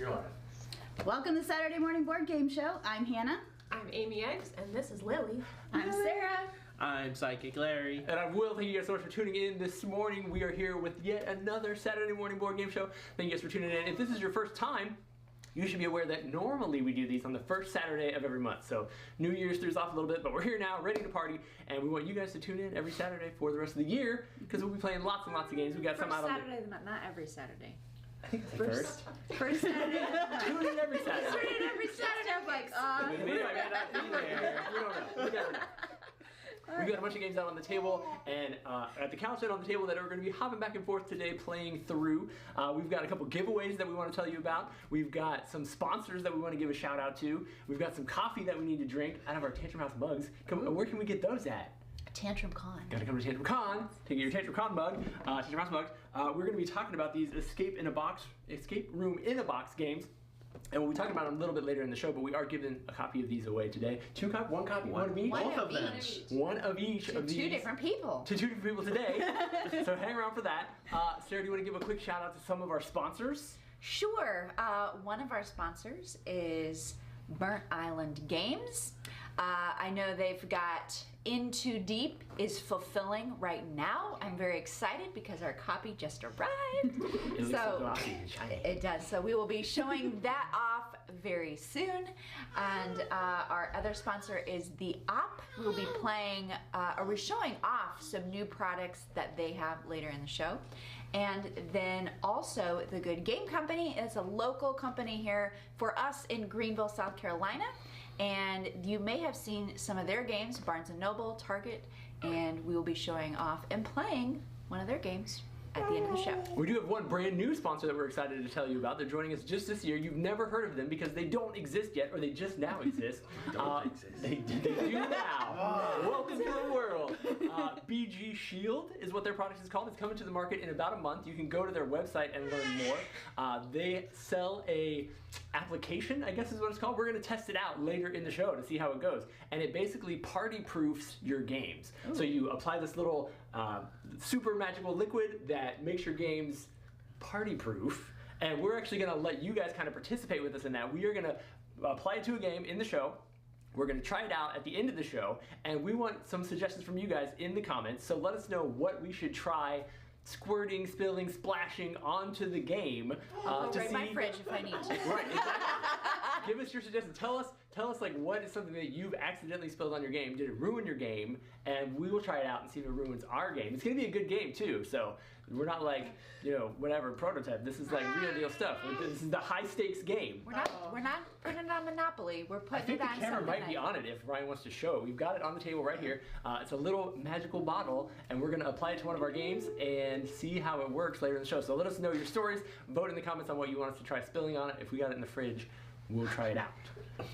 You're live. Welcome to Saturday Morning Board Game Show. I'm Hannah. I'm Amy Eggs, and this is Lily. I'm Sarah. I'm Psychic Larry. And I'm Will. Thank you guys so much for tuning in this morning. We are here with yet another Saturday Morning Board Game Show. Thank you guys for tuning in. If this is your first time, you should be aware that normally we do these on the first Saturday of every month. So New Year's threw us off a little bit, but we're here now, ready to party, and we want you guys to tune in every Saturday for the rest of the year, because we'll be playing lots and lots of games. We got some out on Saturday of the month, not every Saturday. I think it's the first. First Saturday of the month. Tune in every Saturday. Tune in every Saturday. I'm like, We might not be there. We don't know. We never know. We've got a bunch of games out on the table, and at the couch and on the table that are going to be hopping back and forth today, playing through. We've got a couple giveaways that we want to tell you about. We've got some sponsors that we want to give a shout out to. We've got some coffee that we need to drink out of our Tantrum House mugs. Where can we get those at? Tantrum Con. Gotta come to Tantrum Con to get your Tantrum Con mug, Tantrum House mugs. We're going to be talking about these escape room in a box games. And we'll be talking about them a little bit later in the show, but we are giving a copy of these away today. One copy, one of each? Both of them. One of each of these. Two different people. To two different people today. So hang around for that. Sarah, do you want to give a quick shout out to some of our sponsors? Sure. One of our sponsors is Burnt Island Games. I know they've got In Too Deep is fulfilling right now. I'm very excited because our copy just arrived. It looks so glossy and shiny. It does. So we will be showing that off very soon. And our other sponsor is The Op. We'll be playing, we're showing off some new products that they have later in the show. And then also The Good Game Company is a local company here for us in Greenville, South Carolina. And you may have seen some of their games, Barnes & Noble, Target, and we will be showing off and playing one of their games at the end of the show. We do have one brand new sponsor that we're excited to tell you about. They're joining us just this year. You've never heard of them because they don't exist yet, or they just now exist. They do now. Welcome to the world. BG Shield is what their product is called. It's coming to the market in about a month. You can go to their website and learn more. They sell a application, I guess is what it's called. We're going to test it out later in the show to see how it goes. And it basically party proofs your games. Ooh. So you apply this little super magical liquid that makes your games party proof. And we're actually going to let you guys kind of participate with us in that. We are going to apply it to a game in the show. We're going to try it out at the end of the show. And we want some suggestions from you guys in the comments. So let us know what we should try squirting, spilling, splashing onto the game to Right see. my fridge if I need to. Right, exactly. Give us your suggestions. Tell us like what is something that you've accidentally spilled on your game. Did it ruin your game? And we will try it out and see if it ruins our game. It's gonna be a good game too. So we're not like, whatever prototype. This is like real deal stuff. This is the high stakes game. We're not putting it on Monopoly. We're I putting think it the on camera something might be on it if Ryan wants to show. We've got it on the table right here. It's a little magical bottle, and we're going to apply it to one of our games and see how it works later in the show. So let us know your stories. Vote in the comments on what you want us to try spilling on it. If we got it in the fridge, we'll try it out.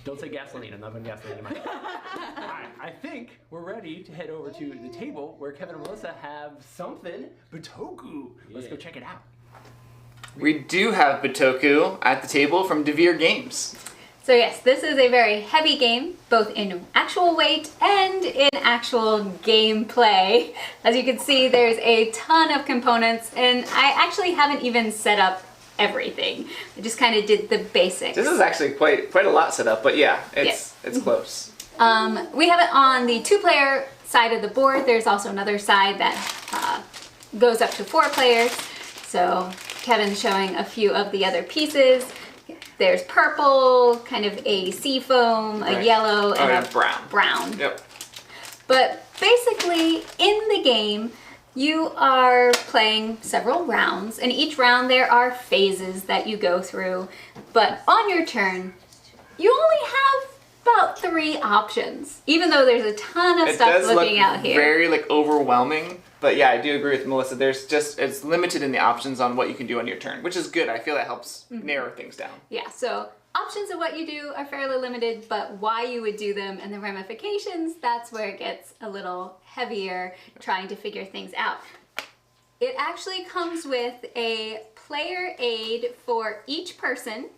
Don't say gasoline. I'm not putting gasoline in my All right, I think we're ready to head over to the table where Kevin and Melissa have something. Bitoku. Let's go check it out. We do have Bitoku at the table from DeVere Games. So yes, this is a very heavy game, both in actual weight and in actual gameplay. As you can see, there's a ton of components, and I actually haven't even set up everything. I just kind of did the basics. This is actually quite a lot set up, but yeah, it's close. We have it on the 2-player side of the board. There's also another side that goes up to 4 players. So Kevin's showing a few of the other pieces. There's purple, kind of a sea foam, a yellow, and a brown. Yep. But basically, in the game, you are playing several rounds, and each round there are phases that you go through. But on your turn, you only have about 3 options, even though there's a ton of stuff looking out here. Very overwhelming. But yeah, I do agree with Melissa. It's limited in the options on what you can do on your turn, which is good. I feel that helps narrow things down. Yeah, so options of what you do are fairly limited, but why you would do them and the ramifications, that's where it gets a little heavier trying to figure things out. It actually comes with a player aid for each person,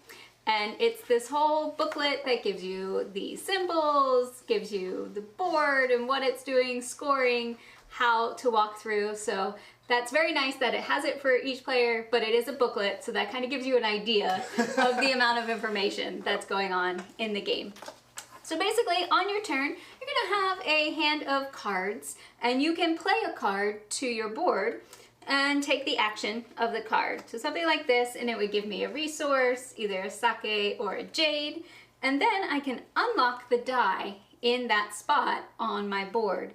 and it's this whole booklet that gives you the symbols, gives you the board and what it's doing, scoring, how to walk through. So that's very nice that it has it for each player, but it is a booklet, so that kind of gives you an idea of the amount of information that's going on in the game. So basically, on your turn, you're gonna have a hand of cards, and you can play a card to your board and take the action of the card. So something like this, and it would give me a resource, either a sake or a jade, and then I can unlock the die in that spot on my board.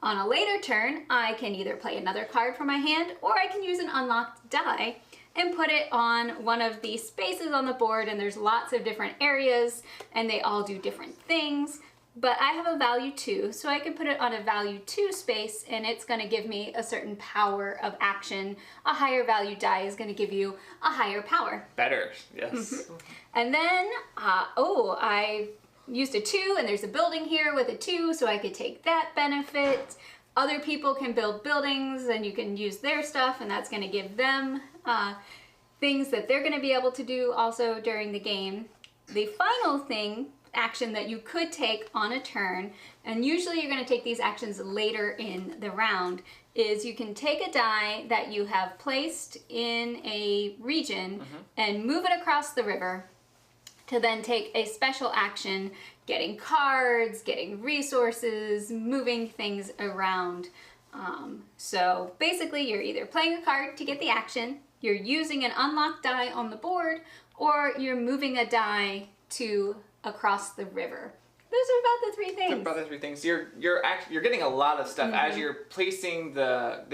On a later turn, I can either play another card from my hand, or I can use an unlocked die and put it on one of the spaces on the board, and there's lots of different areas and they all do different things. But I have a value 2, so I can put it on a value 2 space, and it's going to give me a certain power of action. A higher value die is going to give you a higher power. Better, yes. And then, I used a 2, and there's a building here with a 2, so I could take that benefit. Other people can build buildings, and you can use their stuff, and that's going to give them things that they're going to be able to do also during the game. The final action that you could take on a turn, and usually you're going to take these actions later in the round, is you can take a die that you have placed in a region and move it across the river to then take a special action, getting cards, getting resources, moving things around. So basically you're either playing a card to get the action, you're using an unlocked die on the board, or you're moving a die to across the river. Those are about the 3 things. Those are about the 3 things. You're getting a lot of stuff as you're placing the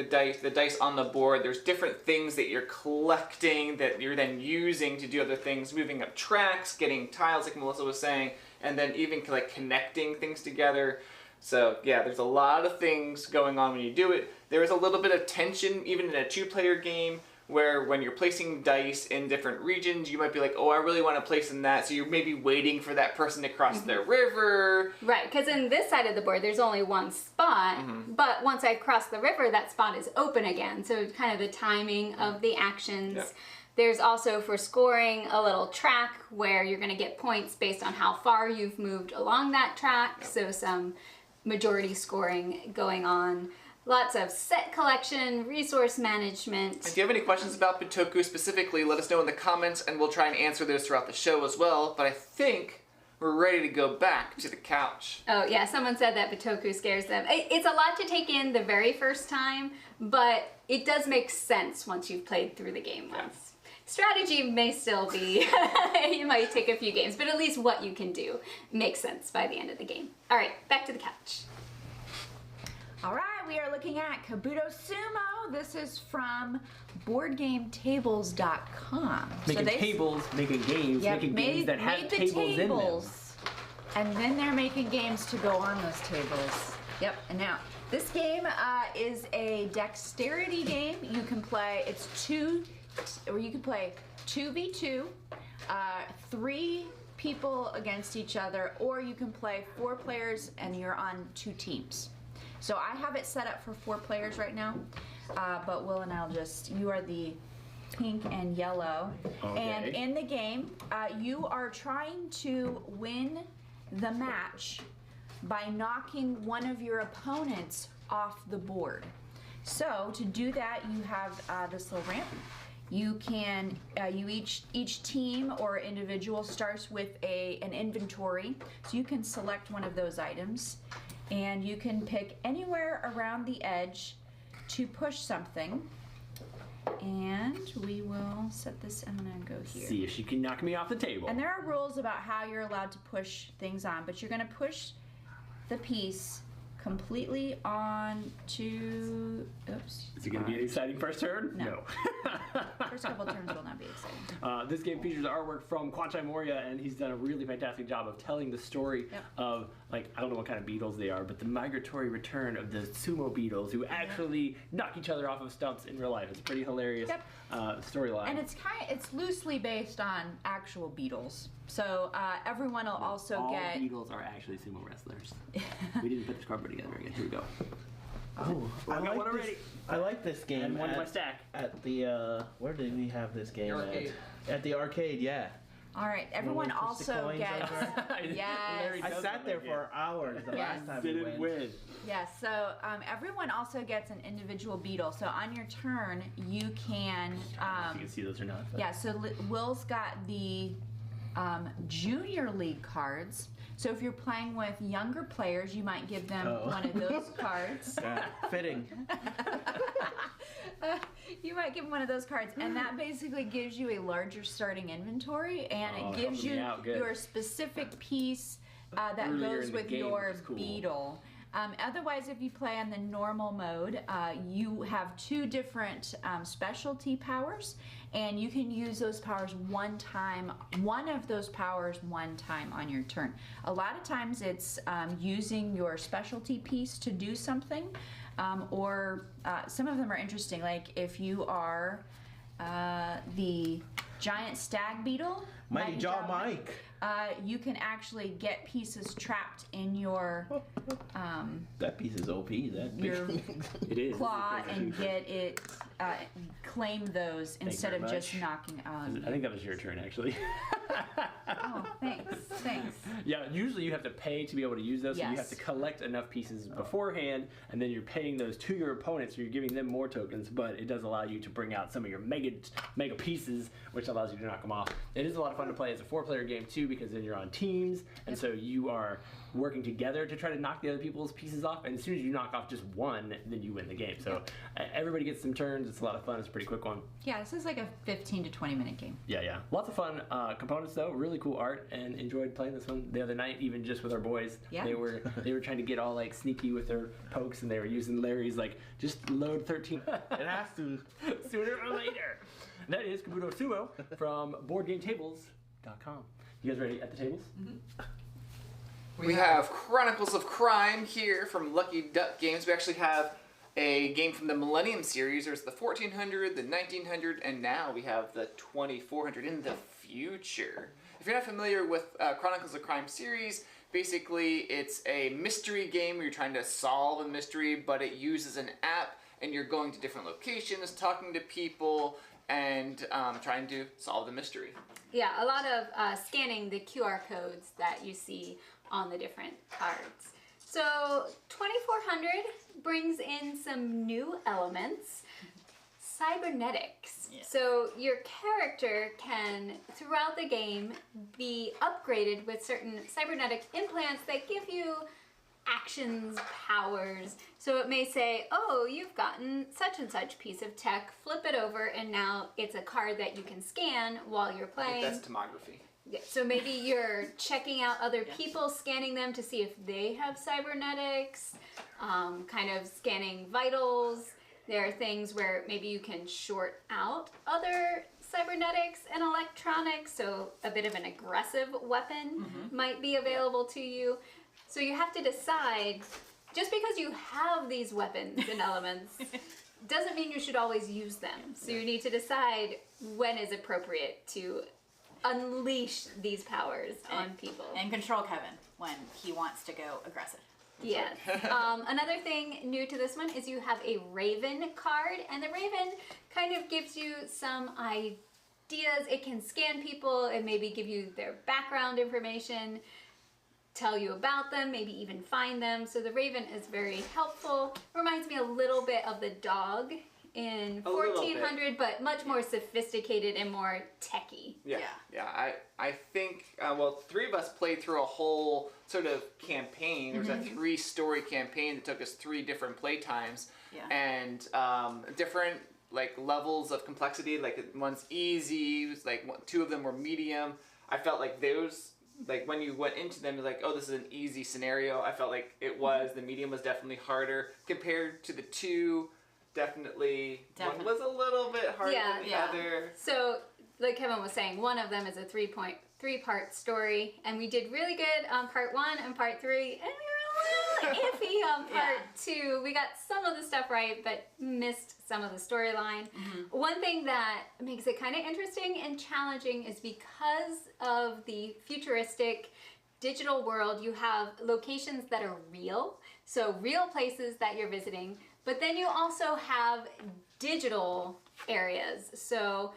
dice on the board. There's different things that you're collecting that you're then using to do other things, moving up tracks, getting tiles like Melissa was saying, and then even like connecting things together. So yeah, there's a lot of things going on when you do it. There is a little bit of tension even in a 2-player game, where when you're placing dice in different regions, you might be like, oh, I really want to place in that, so you're maybe waiting for that person to cross the river. Right, because in this side of the board, there's only one spot, but once I cross the river, that spot is open again, so kind of the timing of the actions. Yep. There's also, for scoring, a little track where you're going to get points based on how far you've moved along that track, so some majority scoring going on. Lots of set collection, resource management. If you have any questions about Bitoku specifically, let us know in the comments, and we'll try and answer those throughout the show as well. But I think we're ready to go back to the couch. Oh yeah, someone said that Bitoku scares them. It's a lot to take in the very first time, but it does make sense once you've played through the game once. Strategy may still be, you might take a few games, but at least what you can do makes sense by the end of the game. All right, back to the couch. All right, we are looking at Kabuto Sumo. This is from BoardGameTables.com. Making games, making games that have tables in them. And then they're making games to go on those tables. Yep, and now this game is a dexterity game. You can play, you can play 2v2, 3 people against each other, or you can play 4 players and you're on 2 teams. So I have it set up for 4 players right now, but Will and I'll you are the pink and yellow. Okay. And in the game, you are trying to win the match by knocking one of your opponents off the board. So to do that, you have this little ramp. You can, each team or individual starts with an inventory, so you can select one of those items. And you can pick anywhere around the edge to push something. And we will set this, I'm gonna go here. See if she can knock me off the table. And there are rules about how you're allowed to push things on, but you're gonna push the piece completely on to, oops. Is it going to be an exciting first turn? No. First couple turns will not be exciting. This game features artwork from Quanchai Moria, and he's done a really fantastic job of telling the story of, like, I don't know what kind of beetles they are, but the migratory return of the sumo beetles who actually knock each other off of stumps in real life. It's a pretty hilarious storyline. And it's loosely based on actual beetles. So everyone will also get... All beetles are actually sumo wrestlers. We didn't put this cardboard together again. Here we go. Oh, I got one already. I like this game. And one in my stack. At the, where did we have this game The arcade. at? At the arcade, yeah. All right, everyone Push the also coins gets. over. Yes. Larry I does sat that there like for hours the Yes. last time we Didn't went. win. Yes, so everyone also gets an individual beetle. So on your turn, you can. If you can see those or not. but- Yeah, so Will's got the Junior League cards. So if you're playing with younger players, you might give them Oh. one of those cards. Yeah, fitting. You might give them one of those cards, and that basically gives you a larger starting inventory, and Oh, it gives helping me you out, good. your specific piece that Earlier goes in the with game, your which is cool. beetle. Otherwise, if you play on the normal mode, you have two different specialty powers, and you can use those powers one time, one of those powers one time on your turn. A lot of times it's using your specialty piece to do something, or some of them are interesting, like if you are the giant stag beetle, Mighty Jaw Mike. you can actually get pieces trapped in your That piece is OP. That big. your It is. claw and get it, claim those instead very of just much. knocking. I think that was your turn, actually. Oh, thanks. Yeah, usually you have to pay to be able to use those, so you have Yes. to collect enough pieces beforehand, and then you're paying those to your opponents, so you're giving them more tokens, but it does allow you to bring out some of your mega pieces, which allows you to knock them off. It is a lot of fun to play as a 4-player game, too, because then you're on teams, and so you are working together to try to knock the other people's pieces off, and as soon as you knock off just one, then you win the game. So everybody gets some turns. It's a lot of fun. It's a pretty quick one. Yeah, this is like a 15 to 20 minute game. Yeah. Lots of fun components though. Really cool art, and enjoyed playing this one the other night, even just with our boys. Yeah. They were trying to get all like sneaky with their pokes, and they were using Larry's like just load 13 It has to. sooner or later. That is Kabuto Sumo from BoardGameTables.com. You guys ready at the tables? We have Chronicles of Crime here from Lucky Duck Games. We actually have a game from the Millennium series. There's the 1400, the 1900, and now we have the 2400 in the future. If you're not familiar with Chronicles of Crime series, basically it's a mystery game where you're trying to solve a mystery, but it uses an app, and you're going to different locations, talking to people, and trying to solve the mystery. Yeah, a lot of scanning the QR codes that you see on the different cards. So 2400 brings in some new elements. Cybernetics. Yeah. So your character can, throughout the game, be upgraded with certain cybernetic implants that give you actions, powers. So it may say, oh, you've gotten such and such piece of tech, flip it over, and now it's a card that you can scan while you're I playing. think that's tomography. Yeah, so maybe you're checking out other people, scanning them to see if they have cybernetics, kind of scanning vitals. There are things where maybe you can short out other cybernetics and electronics, so a bit of an aggressive weapon might be available to you. So you have to decide, just because you have these weapons and elements doesn't mean you should always use them. So you need to decide when is appropriate to unleash these powers on people. And control Kevin when he wants to go aggressive. Yes. Another thing new to this one is you have a Raven card, and the Raven kind of gives you some ideas. It can scan people and maybe give you their background information, tell you about them, maybe even find them. So the Raven is very helpful. Reminds me a little bit of the dog in A little 1400, but much more sophisticated and more techy. Yeah. I think, well, 3 of us played through a whole sort of campaign. There was a 3-story campaign that took us 3 different play times. Yeah. And different like levels of complexity. Like one's easy, it was like 2 of them were medium. I felt like those, like when you went into them, you're like, oh, this is an easy scenario. I felt like it was, the medium was definitely harder compared to the 2. Definitely. One was a little bit harder than the other. So, like Kevin was saying, one of them is a 3-part story, and we did really good on part 1 and part 3, and we were a little iffy on part 2. We got some of the stuff right, but missed some of the storyline. One thing that makes it kind of interesting and challenging is because of the futuristic digital world, you have locations that are real, so real places that you're visiting, but then you also have digital areas, so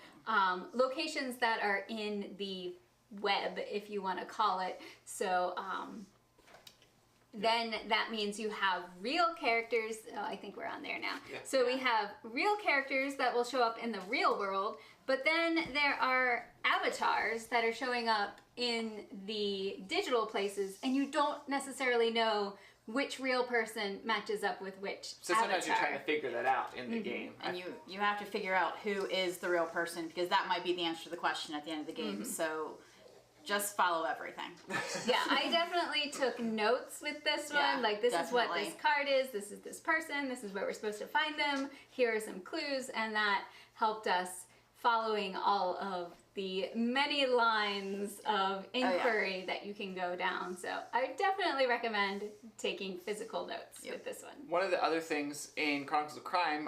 locations that are in the web, if you want to call it. So then that means you have real characters. Oh, I think we're on there now. Yeah. So we have real characters that will show up in the real world, but then there are avatars that are showing up in the digital places, and you don't necessarily know which real person matches up with which So sometimes you're trying to figure that out in the game. And you have to figure out who is the real person, because that might be the answer to the question at the end of the game. So just follow everything. Yeah, I definitely took notes with this one. Yeah, Like, this is what definitely. this card is, this is this person, this is where we're supposed to find them, here are some clues, and that helped us following all of the many lines of inquiry that you can go down. So I definitely recommend taking physical notes with this one. One of the other things in Chronicles of Crime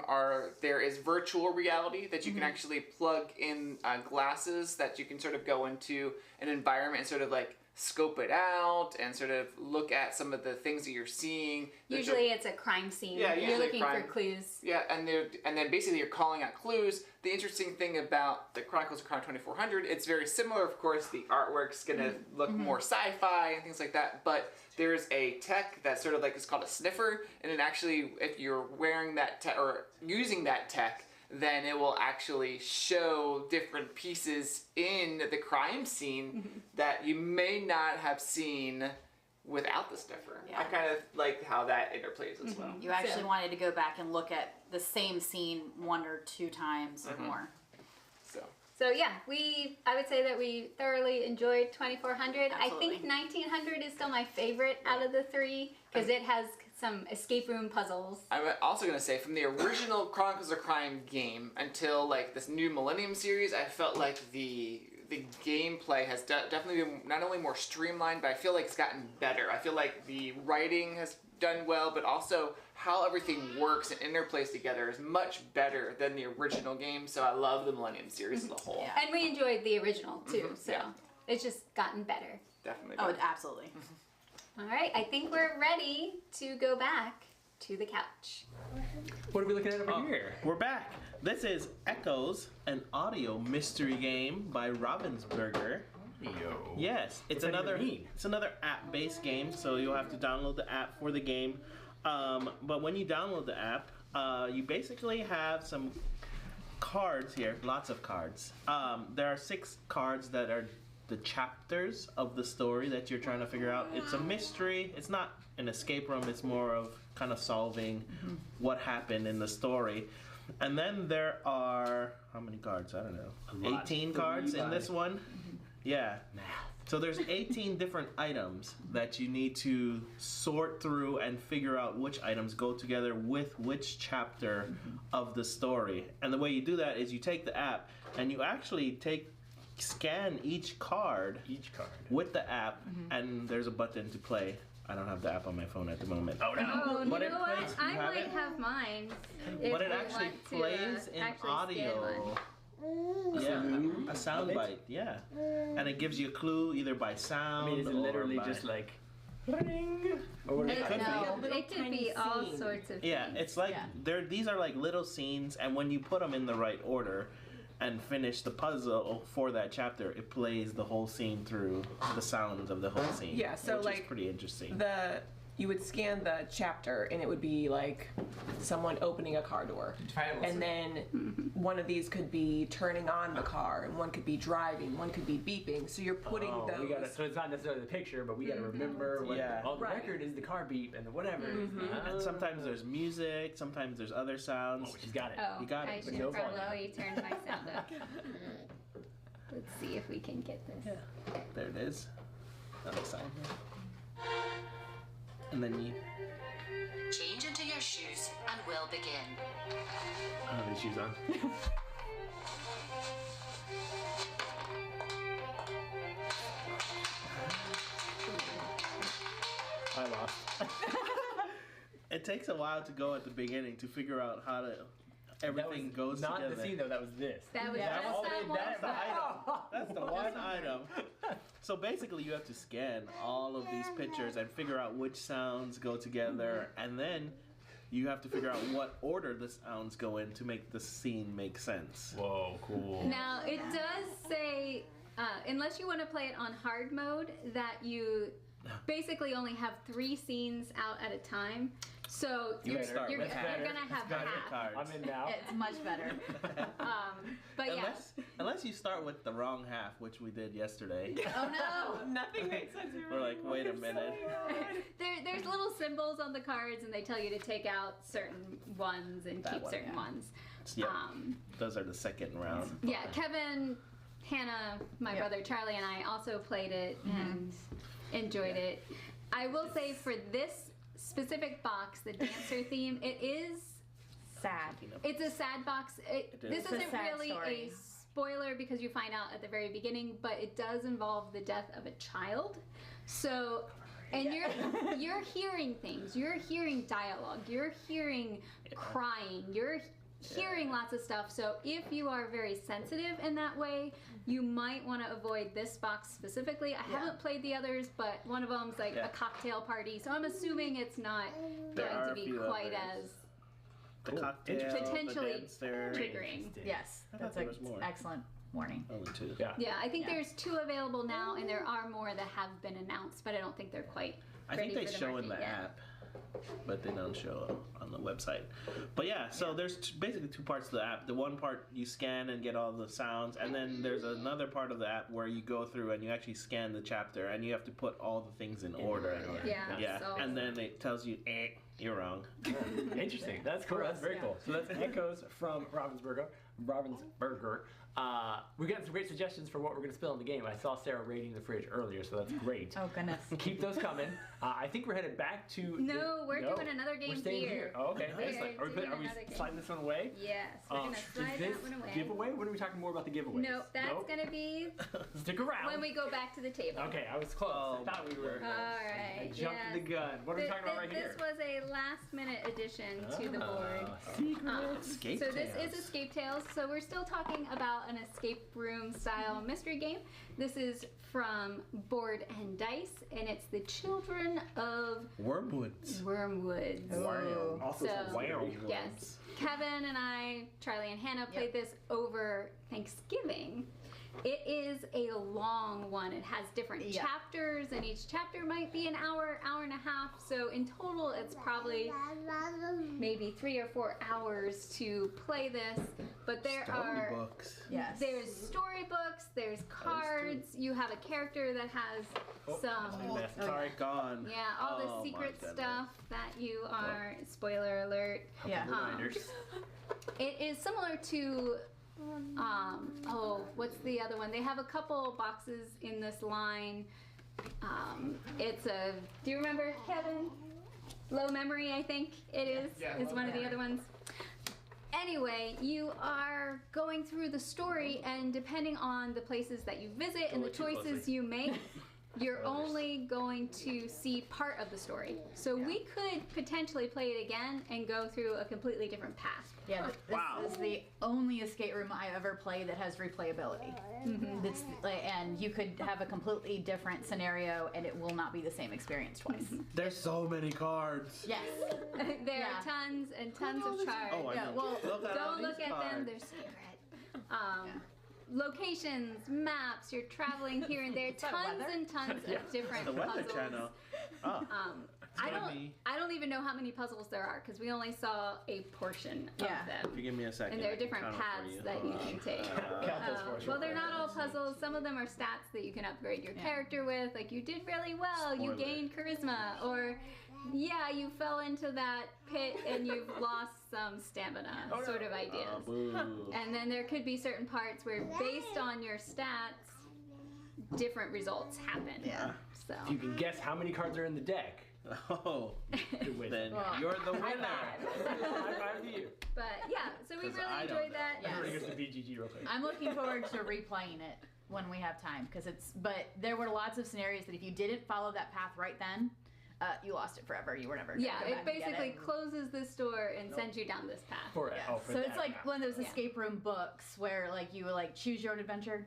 there is virtual reality that you can actually plug in glasses that you can sort of go into an environment and sort of like scope it out and sort of look at some of the things that you're seeing. Usually it's a crime scene. Yeah, You're usually looking crime. for clues. Yeah, and then basically you're calling out clues. The interesting thing about the Chronicles of Crime 2400, it's very similar, of course. The artwork's gonna look more sci-fi and things like that, but there's a tech that's sort of like, it's called a sniffer, and it actually, if you're wearing that tech or using that tech, then it will actually show different pieces in the crime scene that you may not have seen without the sniffer. Yeah. I kind of like how that interplays as well. You actually wanted to go back and look at the same scene 1 or 2 times or more. So yeah, I would say that we thoroughly enjoyed 2400. I Absolutely. think 1900 is still my favorite out of the 3 because it has some escape room puzzles. I'm also going to say, from the original Chronicles of Crime game until like this new Millennium series, I felt like the gameplay has definitely been not only more streamlined, but I feel like it's gotten better. I feel like the writing has done well, but also how everything works and interplays together is much better than the original game. So I love the Millennium series as a whole. Yeah. And we enjoyed the original too, so yeah. it's just gotten better. Definitely. Oh, better. absolutely. All right, I think we're ready to go back to the couch. What are we looking at over here? We're back. This is Echoes, an audio mystery game by Ravensburger. Yes, What's that even mean? it's another app-based game, so you'll have to download the app for the game. But when you download the app, you basically have some cards here, lots of cards. There are 6 cards that are the chapters of the story that you're trying to figure out. It's a mystery. It's not an escape room. It's more of kind of solving what happened in the story. And then there are, how many cards? I don't know. A lot. 18 cards in this one. Yeah. Math. So there's 18 different items that you need to sort through and figure out which items go together with which chapter of the story. And the way you do that is you take the app and you actually scan each card with the app, and there's a button to play. I don't have the app on my phone at the moment. Oh no! Oh, But you it know what? plays- you I have might it? have mine. But it actually plays in audio. Yeah, a soundbite. Yeah, and it gives you a clue either by I sound. mean, is it or literally by... just like ring? Or what is It could it? No, Little it could tiny be all scene. sorts of Yeah, things. it's like Yeah. these are like little scenes, and when you put them in the right order and finish the puzzle for that chapter, it plays the whole scene through the sounds of the whole scene. Yeah, so, which like, is pretty interesting. You would scan the chapter and it would be like someone opening a car door. And then one of these could be turning on the car, and one could be driving, one could be beeping. So you're putting Oh, those. so it's not necessarily the picture, but we gotta remember what Yeah. the Right. record is, the car beep and the whatever. And sometimes there's music, sometimes there's other sounds. Oh, she's got it. Oh, You got it, I but should no probably turn my sound up. Let's see if we can get this. There it is. Other side. And then you Change into your shoes and we'll begin. I don't have any shoes on. I lost. It takes a while to go at the beginning to figure out how to everything goes not together. the scene though. That was this. That was Yeah. just that one That's the side. item. That's the one item. So basically, you have to scan all of these pictures and figure out which sounds go together, and then you have to figure out what order the sounds go in to make the scene make sense. Whoa, cool. Now it does say unless you want to play it on hard mode, that you basically only have 3 scenes out at a time. So you're gonna have half. I'm in now. It's much better. But Unless you start with the wrong half, which we did yesterday. Oh no! Nothing makes sense. We're like, wait a minute. there's little symbols on the cards, and they tell you to take out certain ones and keep certain ones. Yeah. Those are the second round. Yeah, Kevin, Hannah, my brother Charlie, and I also played it and enjoyed it. I will say for this specific box, the dancer theme, it is Sad. It's a sad box. This isn't really story. a spoiler because you find out at the very beginning, but it does involve the death of a child. So, and you're hearing things. You're hearing dialogue. You're hearing crying. You're hearing lots of stuff. So if you are very sensitive in that way, you might want to avoid this box specifically. I haven't played the others, but one of them's like a cocktail party. So I'm assuming it's not going to be quite as the cocktail, potentially the triggering. Yes, that's there was more. excellent warning. Only 2. Yeah, I think there's 2 available now, and there are more that have been announced, but I don't think they're quite I ready think they for the show in market the yet. app, but they don't show on the website. But yeah, so there's basically 2 parts to the app. The one part you scan and get all the sounds, and then there's another part of the app where you go through and you actually scan the chapter, and you have to put all the things in order. Yeah. So And then it tells you, you're wrong. Interesting. That's cool. That's very cool. So that's echoes from Ravensburger. We're getting some great suggestions for what we're going to spill in the game. I saw Sarah raiding the fridge earlier, so that's great. Oh goodness. Keep those coming. I think we're headed back to. We're doing another game We're staying here. Oh, okay. We're Excellent. Are doing we another game. sliding this one away? Yes, we're gonna slide is this that one away. giveaway? When are we talking more about the giveaways? Nope, that's gonna be Stick around. when we go back to the table. Okay, I was close. I thought we were. All right. Jumped the gun. What are we talking about right here? This was a last-minute addition to the board. Escape So this Tales. is Escape Tales. So we're still talking about an escape room style mystery game. This is from Board and Dice, and it's the Children of Wormwoods. Wormwoods. Wow. Also So- wow. Yes. Kevin and I, Charlie and Hannah, played this over Thanksgiving. It is a long one. It has different chapters, and each chapter might be an hour, hour and a half. So in total, it's probably maybe 3 or 4 hours to play this. But there are Storybooks. Yes. there's storybooks, there's cards. You have a character that has some Sorry, gone. all the Oh, my secret goodness. stuff that you are. Spoiler alert. Yeah. Reminders. It is similar to what's the other one? They have a couple boxes in this line. It's a, do you remember, Kevin? Low Memory, I think it is. It's one of the other ones. Anyway, you are going through the story, and depending on the places that you visit and the choices you make, you're only going to see part of the story. So we could potentially play it again and go through a completely different path. Yeah, this is the only escape room I ever played that has replayability. That's, and you could have a completely different scenario and it will not be the same experience twice. There's so many cards. Yes. There are tons and tons of charts. Oh, I know. well, Don't look at them, they're secret. Locations, maps, you're traveling here and there, tons and tons of different The Weather puzzles. Channel. I don't even know how many puzzles there are because we only saw a portion of If you them. give me a second. And there I are can different count it for paths you. that you can take. Well, they're not all puzzles. Some of them are stats that you can upgrade your character with. Like, you did really well, you Spoiler. gained charisma. Or, yeah, you fell into that pit and you've lost some stamina, sort of ideas. Boo. And then there could be certain parts where, based on your stats, different results happen. If So. you can guess how many cards are in the deck, Oh, you win. then you're the winner. High five to you. But yeah, so we 'Cause really I don't enjoyed know. that. Everybody gets the BGG real quick. I'm looking forward to replaying it when we have time because but there were lots of scenarios that if you didn't follow that path right then, you lost it forever. You were never gonna Yeah, go it back and get basically it. closes this door and sends you down this path. For it. Yeah. Oh, for So that. it's like one of those escape room books where like you like choose your own adventure,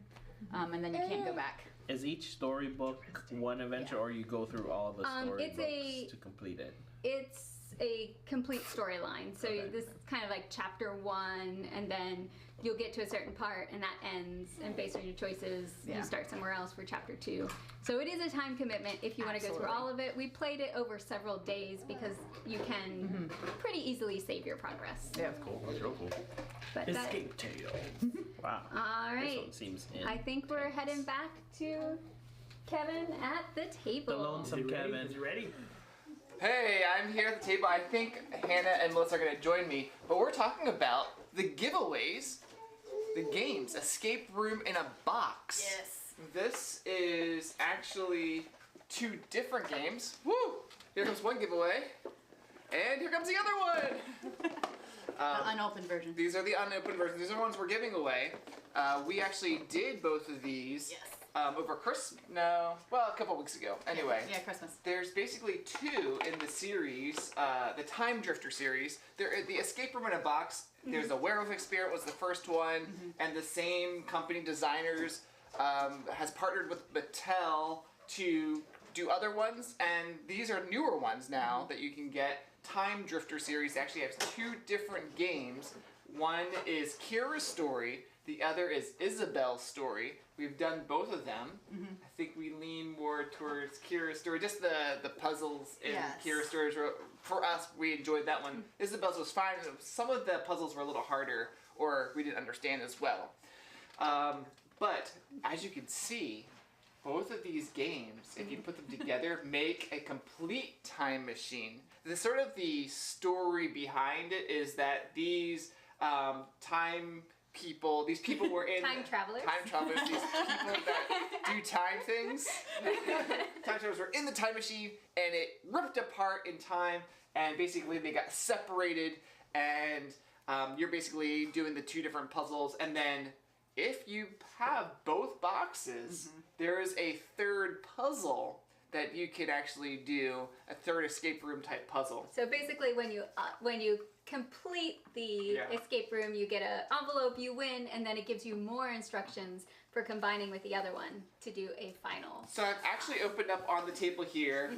and then you can't go back. Is each storybook one adventure, or you go through all the storybooks it's a- to complete it? It's a complete storyline. So this is kind of like chapter 1, and then you'll get to a certain part, and that ends. And based on your choices, you start somewhere else for chapter 2. So it is a time commitment if you want to go through all of it. We played it over several days because you can pretty easily save your progress. Yeah, that's cool. That's real cool. But Escape Tale. Wow. All This right. one seems I think we're heading back to Kevin at the table. The lonesome Kevin. Is you ready? Hey, I'm here at the table. I think Hannah and Melissa are going to join me, but we're talking about the giveaways, the games, Escape Room in a Box. Yes. This is actually 2 different games. Woo! Here comes one giveaway, and here comes the other one. The unopened version. These are the unopened versions. These are the ones we're giving away. We actually did both of these over Christmas. No, well, a couple weeks ago. Anyway. Yeah, Christmas. There's basically 2 in the series, the Time Drifter series. There, the Escape Room in a Box. There's the Werewolf Experiment was the first one, and the same company designers has partnered with Mattel to do other ones, and these are newer ones now that you can get. Time Drifter series actually has 2 different games. One is Kira's story, the other is Isabel's story. We've done both of them. I think we lean more towards Kira's story. Just the puzzles in Kira's stories were, for us, we enjoyed that one. Isabel's was fine. Some of the puzzles were a little harder, or we didn't understand as well. But as you can see, both of these games, if you put them together, make a complete time machine. The sort of the story behind it is that these these people were in Time travelers. These people that do time things. Time travelers were in the time machine, and it ripped apart in time, and basically they got separated, and you're basically doing the 2 different puzzles, and then if you have both boxes, there is a 3rd puzzle that you can actually do, a 3rd escape room type puzzle. So basically, when you complete the escape room, you get an envelope, you win, and then it gives you more instructions for combining with the other one to do a final. So I've actually opened up on the table here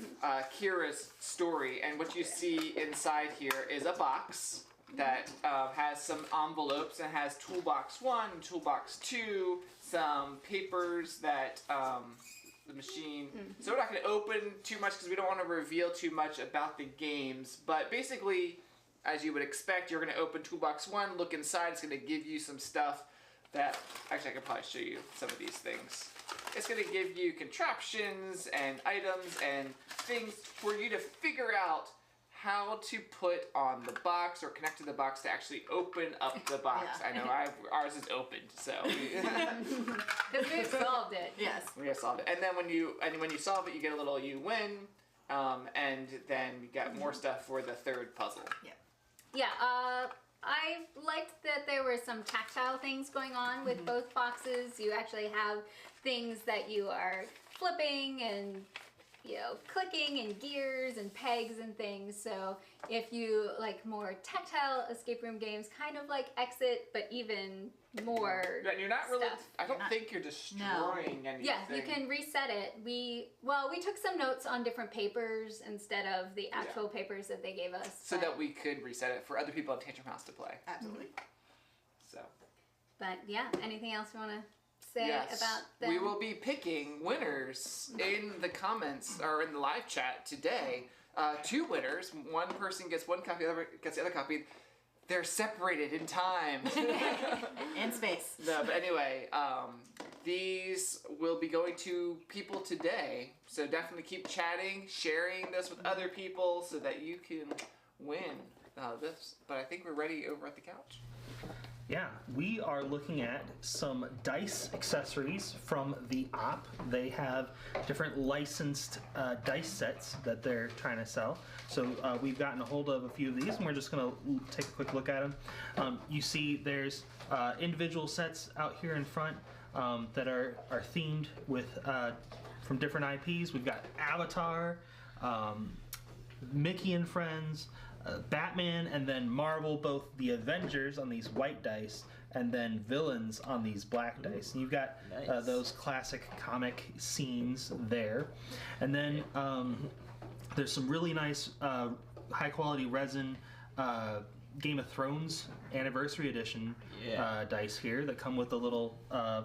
Kira's story, and what you see inside here is a box that has some envelopes and has toolbox 1, toolbox 2, some papers that the machine. So we're not going to open too much because we don't want to reveal too much about the games. But basically, as you would expect, you're going to open toolbox 1, look inside. It's going to give you some stuff that actually I could probably show you some of these things. It's going to give you contraptions and items and things for you to figure out how to put on the box or connect to the box to actually open up the box. I know ours is opened, so Because we've solved it. Yes. we have solved it. And then when you solve it, you get a little you win, and then you got more stuff for the 3rd puzzle. Yeah, I liked that there were some tactile things going on with both boxes. You actually have things that you are flipping and clicking and gears and pegs and things. So if you like more tactile escape room games, kind of like Exit, but even more And you're not really. stuff. I don't think you're destroying anything. Yeah, you can reset it. We took some notes on different papers instead of the actual papers that they gave us. So that we could reset it for other people at Tantrum House to play. Absolutely. So. But yeah, anything else you want to say about them? We will be picking winners in the comments or in the live chat today. 2 winners. One person gets one copy, the other gets the other copy. They're separated in time. In space. No, but anyway, these will be going to people today. So definitely keep chatting, sharing this with other people so that you can win this. But I think we're ready over at the couch. Yeah, we are looking at some dice accessories from the op. They have different licensed dice sets that they're trying to sell. So we've gotten a hold of a few of these, and we're just going to take a quick look at them. You see there's individual sets out here in front that are themed with from different IPs. We've got Avatar, Mickey and Friends, Batman, and then Marvel, both the Avengers on these white dice, and then villains on these black dice. And you've got those classic comic scenes there. And then there's some really nice high quality resin Game of Thrones Anniversary Edition dice here that come with a little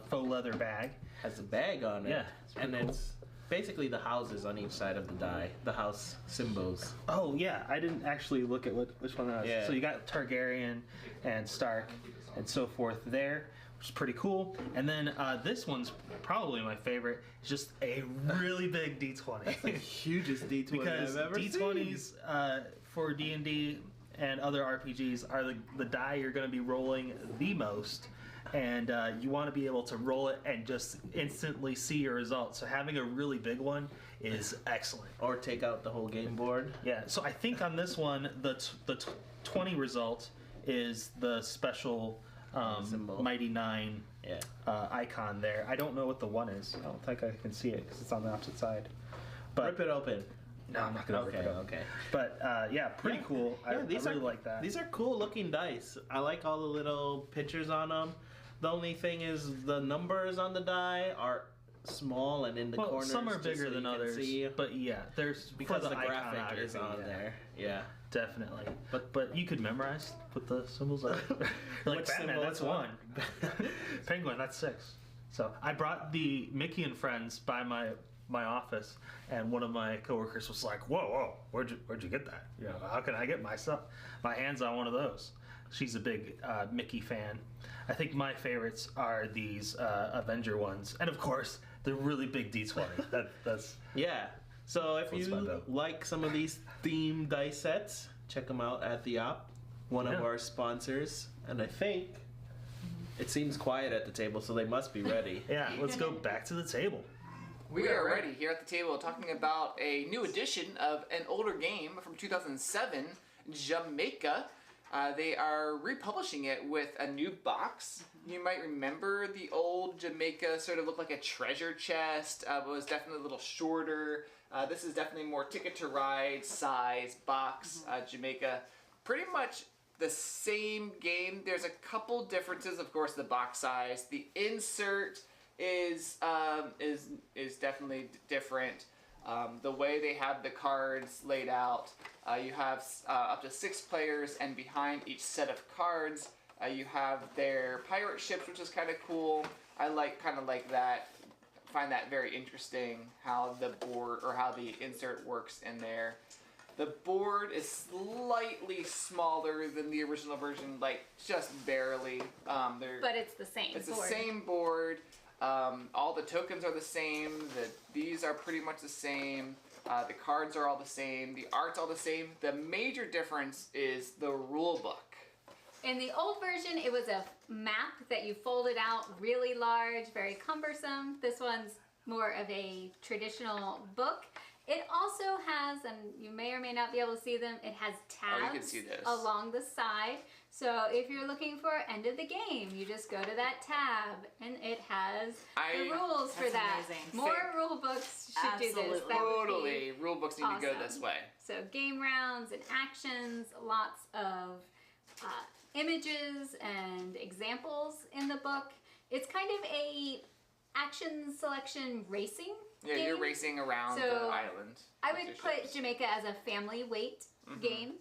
faux leather bag. Has a bag on it. Yeah, and cool. it's basically the houses on each side of the die, the house symbols. Oh yeah, I didn't actually look at which one that was. Yeah. So you got Targaryen and Stark and so forth there, which is pretty cool. And then this one's probably my favorite. It's just a really big D20. It's the hugest D20 because I've ever D20s seen. For D&D and other RPGs are the die you're going to be rolling the most. And you want to be able to roll it and just instantly see your results. So having a really big one is excellent. Or take out the whole game board. Yeah. So I think on this one, the 20 result is the special symbol. Mighty 9 icon there. I don't know what the 1 is. I don't think I can see it because it's on the opposite side. But Rip it open. no, I'm not gonna rip it open. Okay. But yeah, pretty cool. I really like that. These are cool looking dice. I like all the little pictures on them. The only thing is the numbers on the die are small and in the corners. Some are just bigger so than you can others, see. but yeah, there's Because for the graphic iconography, is on there. Yeah. Definitely. But you could memorize, put the symbols on. You're like, Which Batman, symbol that's is what? 1. Penguin, that's 6. So I brought the Mickey and Friends by my office, and one of my coworkers was like, whoa, where'd you get that? You know, how can I get my hands on one of those? She's a big Mickey fan. I think my favorites are these Avenger ones, and of course the really big D20. That's Yeah. So if What's my you vote? like some of these theme dice sets, check them out at the Op, one of our sponsors. And I think it seems quiet at the table, so they must be ready. yeah. Let's go back to the table. We are ready here at the table talking about a new edition of an older game from 2007, Jamaica. They are republishing it with a new box. You might remember the old Jamaica sort of looked like a treasure chest, but was definitely a little shorter. This is definitely more Ticket to Ride size box, Jamaica. Pretty much the same game. There's a couple differences, of course, the box size. The insert is definitely different. The way they have the cards laid out, you have up to 6 players, and behind each set of cards, you have their pirate ships, which is kind of cool. I kind of like that. Find that very interesting how the board or how the insert works in there. The board is slightly smaller than the original version, like just barely. But it's the same It's board. the same board. All the tokens are the same. These are pretty much the same. The cards are all the same. The art's all the same. The major difference is the rule book. In the old version, it was a map that you folded out really large, very cumbersome. This one's more of a traditional book. It also has, and you may or may not be able to see them, it has tabs you can see this. along the side. So if you're looking for end of the game, you just go to that tab, and it has the rules for That's that. amazing. More rule books should do this. Absolutely. That would be Totally. Rule books need to go this awesome. way. So game rounds and actions, lots of images and examples in the book. It's kind of a action selection racing Yeah, game. you're racing around the So, island. I with would your put ships. Jamaica as a family weight game.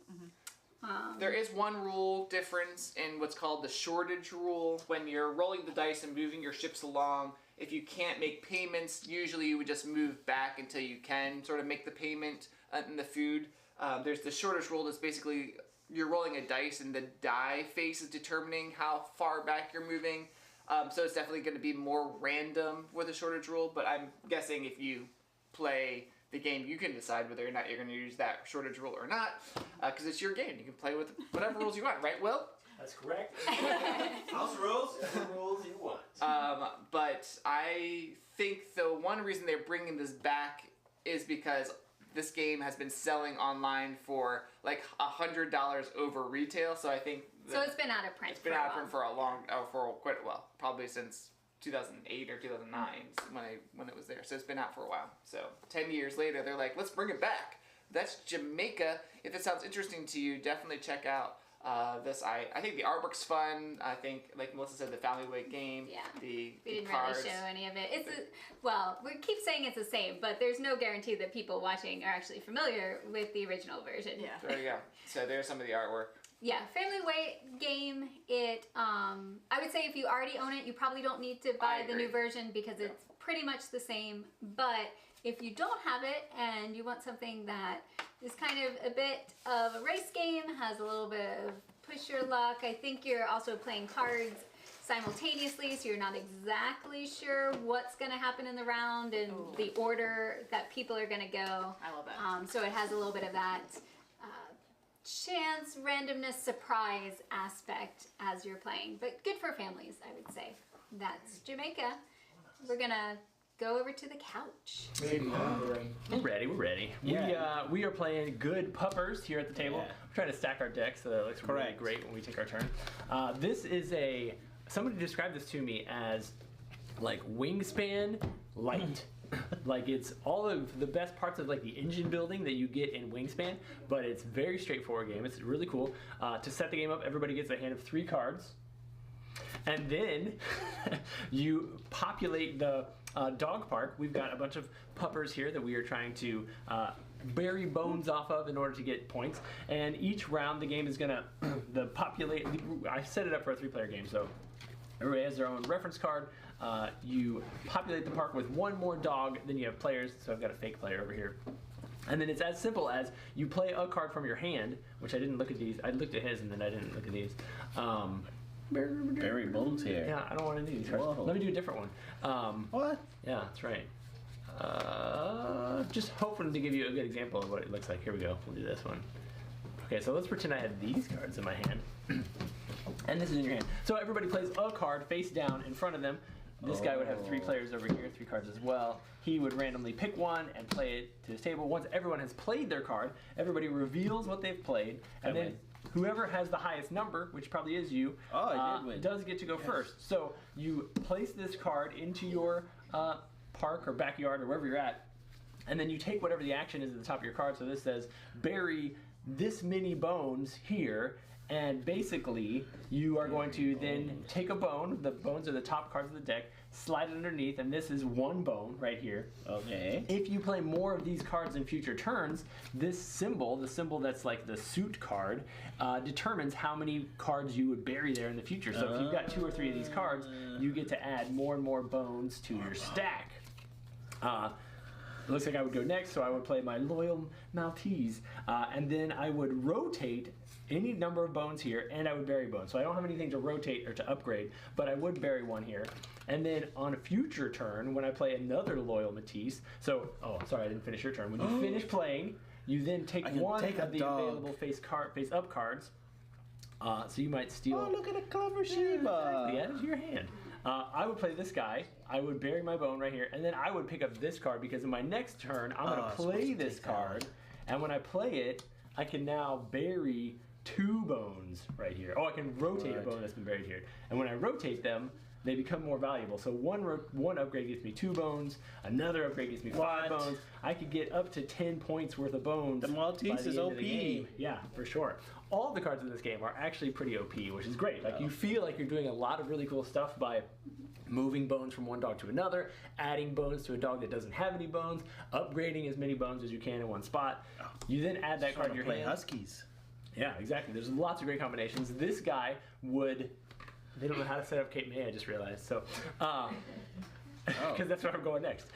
There is one rule difference in what's called the shortage rule. When you're rolling the dice and moving your ships along, if you can't make payments, usually you would just move back until you can sort of make the payment in the food. There's the shortage rule that's basically you're rolling a dice and the die face is determining how far back you're moving. So it's definitely going to be more random with the shortage rule, but I'm guessing if you play the game, you can decide whether or not you're going to use that shortage rule or not, because it's your game. You can play with whatever rules you want, right, Will? That's correct. House rules, the rules you want. But I think the one reason they're bringing this back is because this game has been selling online for like $100 over retail, so I think So it's been out of print. it's been out of print for quite a while, probably since 2008 or 2009 when it was there. So it's been out for a while. So 10 years later, they're like, let's bring it back. That's Jamaica. If it sounds interesting to you, definitely check out I think the artwork's fun. I think, like Melissa said, the family weight game. Yeah. We didn't cards. really show any of it. Well, we keep saying it's the same, but there's no guarantee that people watching are actually familiar with the original version. Yeah. There you go. So there's some of the artwork. Yeah, family weight game. I would say if you already own it, you probably don't need to buy the new version because it's pretty much the same. But if you don't have it and you want something that is kind of a bit of a race game, has a little bit of push your luck. I think you're also playing cards simultaneously, so you're not exactly sure what's going to happen in the round and the order that people are going to go. I love that. So it has a little bit of that chance, randomness, surprise aspect as you're playing, but good for families, I would say. That's Jamaica. We're gonna go over to the couch. We're ready. Yeah. We are playing good puppers here at the table. Yeah. We're trying to stack our decks so that it looks really great when we take our turn. This is somebody described this to me as like Wingspan light. Like it's all of the best parts of like the engine building that you get in Wingspan, but it's a very straightforward game. It's really cool. To set the game up, everybody gets a hand of 3 cards, and then you populate the dog park. We've got a bunch of puppers here that we are trying to bury bones off of in order to get points. And each round, the game is gonna populate. I set it up for a 3-player game, so everybody has their own reference card. You populate the park with 1 more dog, then you have players, so I've got a fake player over here. And then it's as simple as you play a card from your hand, which I didn't look at these. I looked at his and then I didn't look at these. Very bones here. Yeah, I don't want to do these cards. Whoa. Let me do a different one. What? Yeah, that's right. Just hoping to give you a good example of what it looks like. Here we go. We'll do this one. Okay, so let's pretend I had these cards in my hand. And this is in your hand. So everybody plays a card face down in front of them. This guy would have 3 players over here, 3 cards as well. He would randomly pick one and play it to his table. Once everyone has played their card, everybody reveals what they've played, and then whoever has the highest number, which probably is you, does get to go first. So you place this card into your park or backyard or wherever you're at, and then you take whatever the action is at the top of your card. So this says, bury this many bones here. And basically, you are going to then take a bone. The bones are the top cards of the deck. Slide it underneath, and this is 1 bone right here. Okay. If you play more of these cards in future turns, this symbol, the symbol that's like the suit card, determines how many cards you would bury there in the future. So if you've got 2 or 3 of these cards, you get to add more and more bones to your stack. It looks like I would go next, so I would play my Loyal Maltese, and then I would rotate any number of bones here, and I would bury bones. So I don't have anything to rotate or to upgrade, but I would bury 1 here. And then on a future turn, when I play another Loyal Matisse, so, sorry, I didn't finish your turn. When you finish playing, you then take one of the available face-up cards. So you might steal... Oh, look at a clever Sheba! Exactly, add it to your hand. I would play this guy, I would bury my bone right here, and then I would pick up this card because in my next turn, I'm going to play this card, and when I play it, I can now bury 2 bones right here. I can rotate a bone that's been buried here. And when I rotate them, they become more valuable. So one upgrade gets me 2 bones, another upgrade gets me 5 bones. I could get up to 10 points worth of bones. The Maltese is OP. Yeah, for sure. All the cards in this game are actually pretty OP, which is great. Like you feel like you're doing a lot of really cool stuff by moving bones from one dog to another, adding bones to a dog that doesn't have any bones, upgrading as many bones as you can in one spot. You then add that card to your hand. Huskies. Yeah, exactly. There's lots of great combinations. This guy would... They don't know how to set up Cape May, I just realized. So, because that's where I'm going next.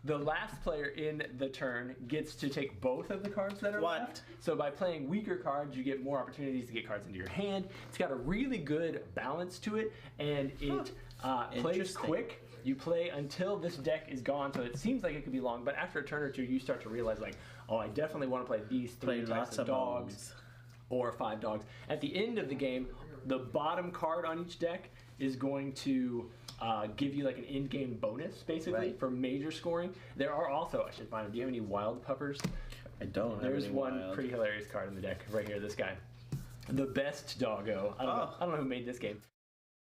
The last player in the turn gets to take both of the cards that are left. So by playing weaker cards, you get more opportunities to get cards into your hand. It's got a really good balance to it, and it plays quick. You play until this deck is gone, so it seems like it could be long, but after a turn or 2, you start to realize, like, I definitely want to play these 3 types of dogs or 5 dogs. At the end of the game, the bottom card on each deck is going to give you like an in-game bonus, basically, for major scoring. There are also, I should find them. Do you have any wild puppers? I don't. There's one pretty hilarious card in the deck right here. This guy, the best doggo. I don't know who made this game.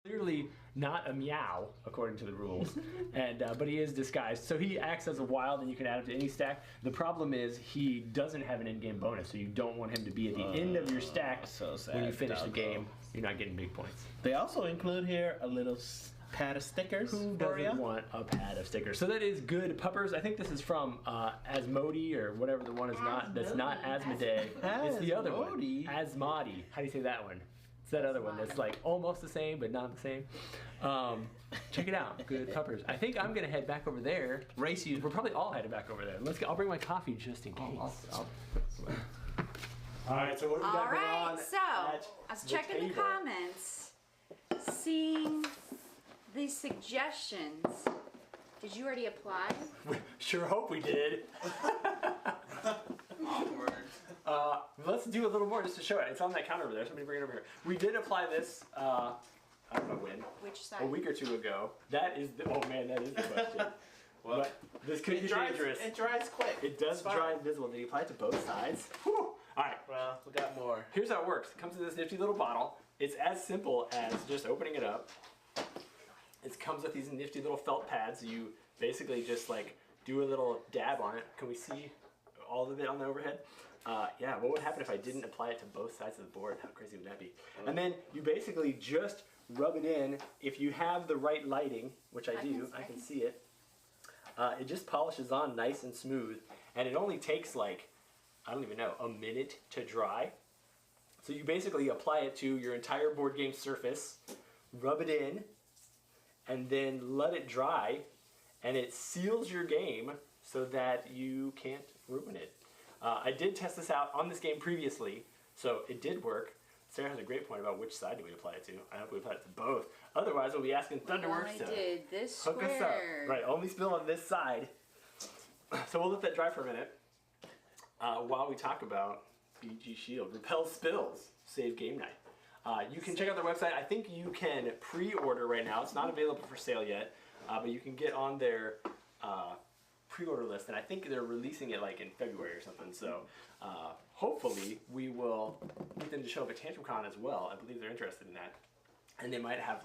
Clearly not a meow according to the rules, and but he is disguised, so he acts as a wild, and you can add him to any stack. The problem is he doesn't have an in-game bonus, so you don't want him to be at the end of your stack. So sad. When you finish the game. You're not getting big points. They also include here a little pad of stickers. Who for doesn't ya? want a pad of stickers? So that is good. Puppers. I think this is from Asmodee or whatever the one is not. That's not Asmodee. It's the other one. Asmodee. How do you say that one? It's that other one that's like almost the same but not the same. Check it out. Good Puppers. I think I'm gonna head back over there. Race you. We're probably all headed back over there. Let's go. I'll bring my coffee just in case. All right. So what do we got All going right, on? so I was checking the table? comments, seeing the suggestions. Did you already apply? Sure hope we did. Awkward. Let's do a little more just to show it. It's on that counter over there. Somebody bring it over here. We did apply this, I don't know when, Which side? a week or two ago. That is the, oh man, that is the question. Well, But this could be dangerous. It dries quick. It does It's fine. dry invisible. Did you apply it to both sides? Whew. All right, Well, we got more. here's how it works. It comes in this nifty little bottle. It's as simple as just opening it up. It comes with these nifty little felt pads. You basically just like do a little dab on it. Can we see all of it on the overhead? Yeah, what would happen if I didn't apply it to both sides of the board? How crazy would that be? And then you basically just rub it in. If you have the right lighting, which I do, I can see it. It just polishes on nice and smooth. And it only takes like, I don't even know, a minute to dry. So you basically apply it to your entire board game surface, rub it in, and then let it dry, and it seals your game so that you can't ruin it. I did test this out on this game previously, so it did work. Sarah has a great point about which side do we apply it to. I hope we apply it to both. Otherwise, we'll be asking Thunderworks to did this hook us up. Right, only spill on this side. So we'll let that dry for a minute while we talk about BG Shield. Repel spills, save game night. You can check out their website. I think you can pre-order right now. It's not available for sale yet, but you can get on their pre-order list, and I think they're releasing it like in February or something. So hopefully we will get them to show up at TantrumCon as well. I believe they're interested in that, and they might have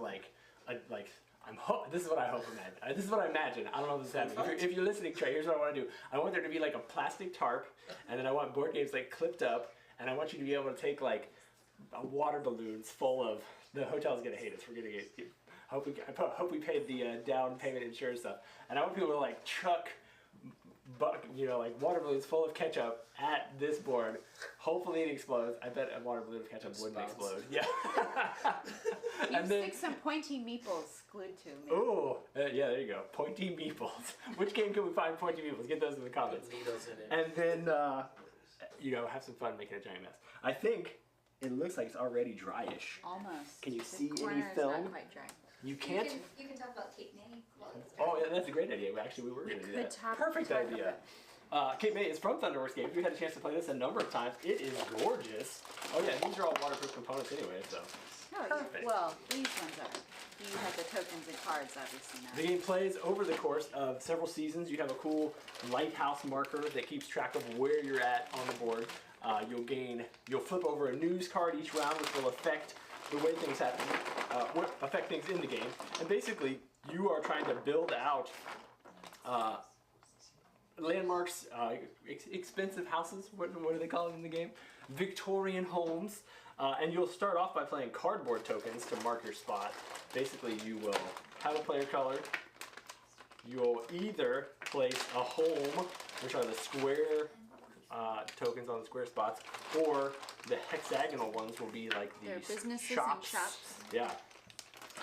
this is what I hope. This is what I imagine. I don't know if this is happening. If you're listening, Trey, here's what I want to do. I want there to be like a plastic tarp, and then I want board games like clipped up, and I want you to be able to take like water balloons full of. The hotel's gonna hate us. We're gonna get. Hope we paid the down payment insurance stuff, and I want people to like chuck, like water balloons full of ketchup at this board. Hopefully it explodes. I bet a water balloon of ketchup wouldn't explode. Yeah. You stick some pointy meeples glued to me. Oh, yeah, there you go. Pointy meeples. Which game can we find pointy meeples? Get those in the comments. Put needles in it. And then, have some fun making a giant mess. I think it looks like it's already dryish. Almost. Can you The see any corner is film? Not quite dry. You can't. You can talk about Cape May. Oh, yeah, that's a great idea. Actually, we were going to do that. Perfect talk idea. Cape May is from Thunderworks Games. We had a chance to play this a number of times. It is gorgeous. Oh yeah, these are all waterproof components anyway, so. Perfect. Well, these ones are. You have the tokens and cards, obviously now. The game plays over the course of several seasons. You have a cool lighthouse marker that keeps track of where you're at on the board. You'll flip over a news card each round, which will affect the way things happen, affect things in the game. And basically, you are trying to build out landmarks, expensive houses. What do they call it in the game? Victorian homes. And you'll start off by playing cardboard tokens to mark your spot. Basically, you will have a player color. You'll either place a home, which are the square tokens on the square spots, or the hexagonal ones will be like these They're businesses shops. and shops. Yeah.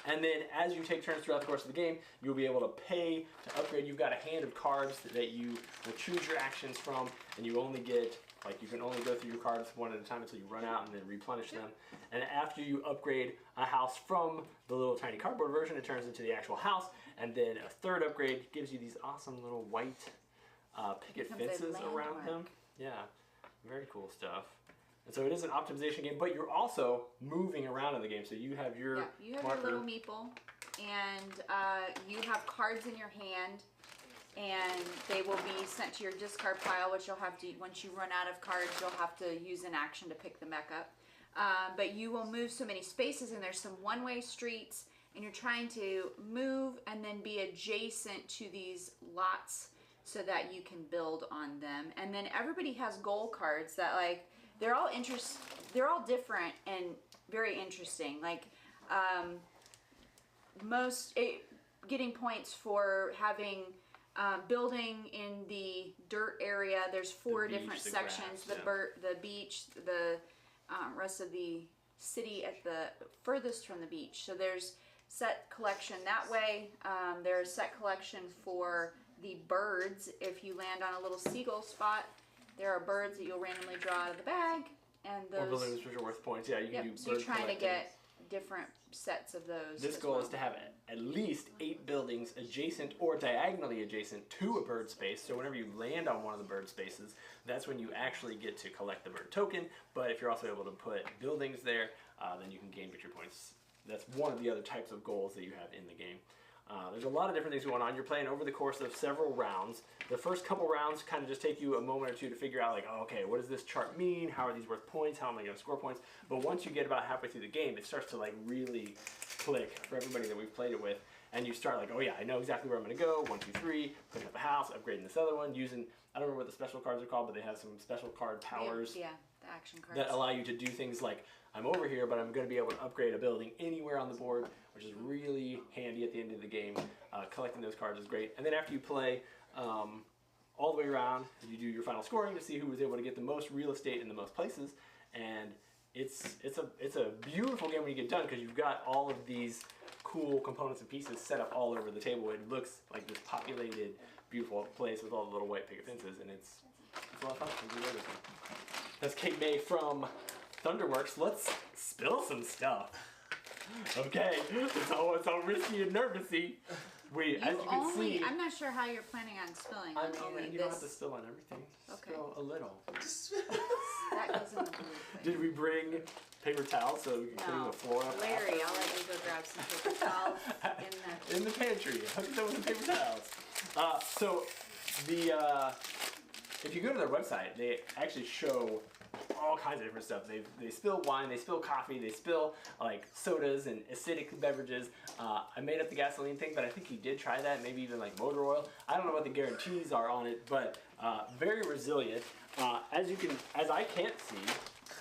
And then as you take turns throughout the course of the game, you'll be able to pay to upgrade. You've got a hand of cards that you will choose your actions from, and you only get, you can only go through your cards one at a time until you run out and then replenish them. And after you upgrade a house from the little tiny cardboard version, it turns into the actual house. And then a third upgrade gives you these awesome little white picket fences around them. Yeah, very cool stuff. And so it is an optimization game, but you're also moving around in the game. So you have your you have marker. your little meeple, and you have cards in your hand, and they will be sent to your discard pile, which you'll have to, once you run out of cards, you'll have to use an action to pick them back up. But you will move so many spaces, and there's some one-way streets, and you're trying to move and then be adjacent to these lots so that you can build on them. And then everybody has goal cards that like they're all different and very interesting. Like getting points for having building in the dirt area. There's 4 different sections: the beach, the rest of the city at the furthest from the beach. So there's set collection that way. There's set collection for the birds. If you land on a little seagull spot, there are birds that you'll randomly draw out of the bag, and those or balloons which are worth points. Yeah, you can do. So you're trying to get different sets of those. This goal is to have at least 8 buildings adjacent or diagonally adjacent to a bird space. So whenever you land on one of the bird spaces, that's when you actually get to collect the bird token. But if you're also able to put buildings there, then you can gain victory points. That's one of the other types of goals that you have in the game. There's a lot of different things going on. You're playing over the course of several rounds. The first couple rounds kind of just take you a moment or two to figure out, like, oh, okay, what does this chart mean? How are these worth points? How am I going to score points? But once you get about halfway through the game, it starts to like really click for everybody that we've played it with. And you start like, oh yeah, I know exactly where I'm going to go. 1, 2, 3, putting up a house, upgrading this other one, using, I don't remember what the special cards are called, but they have some special card powers. Yeah, the action cards. That allow you to do things like, I'm over here, but I'm going to be able to upgrade a building anywhere on the board, which is really handy at the end of the game. Collecting those cards is great. And then after you play all the way around, you do your final scoring to see who was able to get the most real estate in the most places. And it's a beautiful game when you get done, because you've got all of these cool components and pieces set up all over the table. It looks like this populated, beautiful place with all the little white picket fences, and it's a lot of fun. It's really fun. That's Kate May from Thunderworks. Let's spill some stuff. Okay, it's all risky and nervousy. As you can see, I'm not sure how you're planning on spilling. I mean, you don't have to spill on everything. Okay. Spill a little. That goes in the blue thing. Did we bring paper towels so we can clean the floor up? Larry, I'll let you go grab some paper towels in the pantry. Hook it up with the paper towels. So if you go to their website, they actually show all kinds of different stuff. They spill wine, they spill coffee, they spill like sodas and acidic beverages. I made up the gasoline thing, but I think he did try that, maybe even like motor oil. I don't know what the guarantees are on it, but very resilient. As I can't see.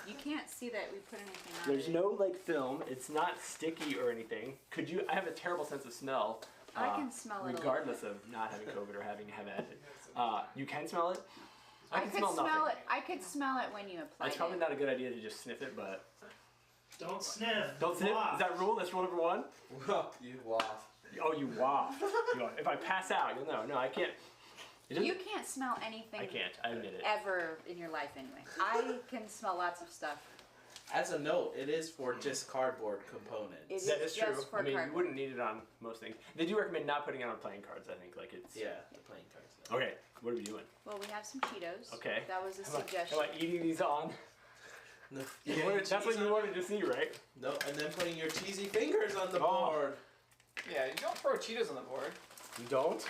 You can't see that we put anything on There's no like film. It's not sticky or anything. I have a terrible sense of smell. I can smell it. Regardless of not having COVID or having it. You can smell it? I could smell it. I could smell it when you apply it. It's probably not a good idea to just sniff it, but don't sniff. Don't sniff. Is that rule? That's rule number 1. You waft. Oh, you waft. If I pass out, you'll know. No, I can't. You can't smell anything. I can't. I admit it. Ever in your life, anyway. I can smell lots of stuff. As a note, it is for just cardboard components. That is true. I mean, you wouldn't need it on most things. They do recommend not putting it on playing cards. I think the playing cards. Okay, what are we doing? Well, we have some Cheetos. Okay. That was a suggestion. Am I eating these on? No. That's what you wanted to see, right? No, and then putting your cheesy fingers on the board. Yeah, you don't throw Cheetos on the board. You don't?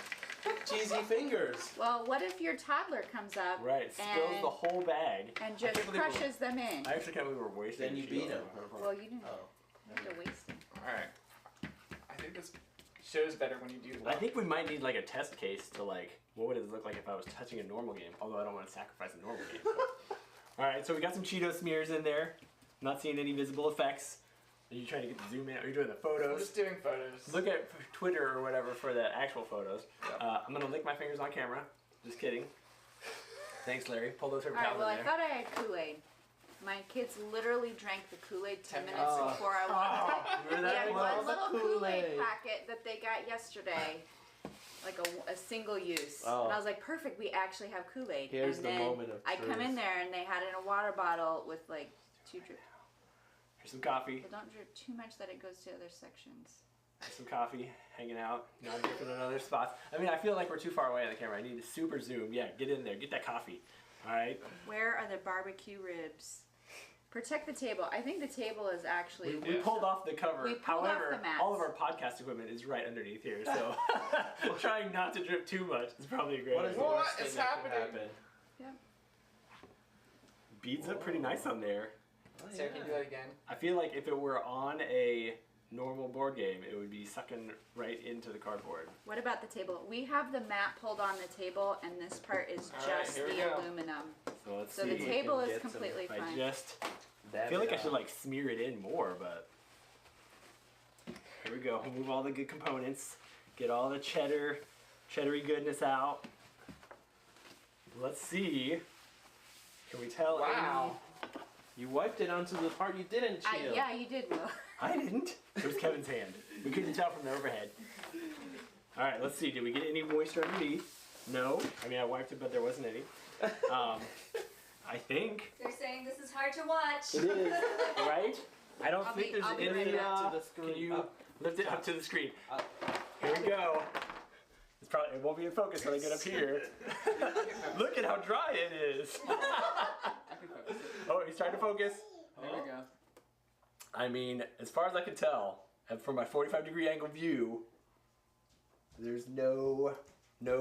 Cheesy fingers. Well, what if your toddler comes up spills the whole bag and just crushes them in? I actually can't believe we're wasting. Then you beat him. Well, you didn't have to waste them. All right. I think this shows better when you do. I think we might need like a test case to like. What would it look like if I was touching a normal game? Although I don't want to sacrifice a normal game. All right, so we got some Cheeto smears in there. Not seeing any visible effects. Are you trying to get the zoom in? Are you doing the photos? I'm just doing photos. Look at Twitter or whatever for the actual photos. Yep. I'm gonna lick my fingers on camera. Just kidding. Thanks, Larry. Pull those paper towels in there. I thought I had Kool-Aid. My kids literally drank the Kool-Aid 10 minutes before I went. They had one little Kool-Aid packet that they got yesterday. Like a single use. And I was like, perfect, we actually have Kool-Aid. Here's and the then moment of I truth. come in there and they had it in a water bottle with like 2 drips. Here's some coffee. But don't drip too much that it goes to other sections. Here's some coffee, hanging out, not dripping in other spots. I mean, I feel like we're too far away on the camera. I need a super zoom. Yeah, get in there, get that coffee. All right. Where are the barbecue ribs? Protect the table. I think the table is actually... We pulled off the cover. We pulled However, off the mats. all of our podcast equipment is right underneath here, so trying not to drip too much is probably a great idea. What is happening? Yeah. Beads up pretty nice on there. Sarah, can you do that again? I feel like if it were on a normal board game, it would be sucking right into the cardboard. What about the table? We have the map pulled on the table, and this part is just here we the go. aluminum. So let's So see. the if we table can is get some- completely if I fine. I feel like I should like smear it in more, but here we go. We'll move all the good components. Get all the cheddary goodness out. Let's see. Can we tell? Wow. You wiped it onto the part you didn't chill. Yeah, you did, Will. I didn't. It was Kevin's hand. We couldn't tell from the overhead. All right, let's see. Did we get any moisture underneath? No. I mean, I wiped it, but there wasn't any. I think. They're saying this is hard to watch. It is, right? I don't think I'll be there's right any. back. To the screen. Can you Up. lift it up to the screen? Here we go. It's probably, it won't be in focus when I get up here. Look at how dry it is. Oh, he's trying to focus. There we go. I mean, as far as I can tell, and from my 45-degree angle view, there's no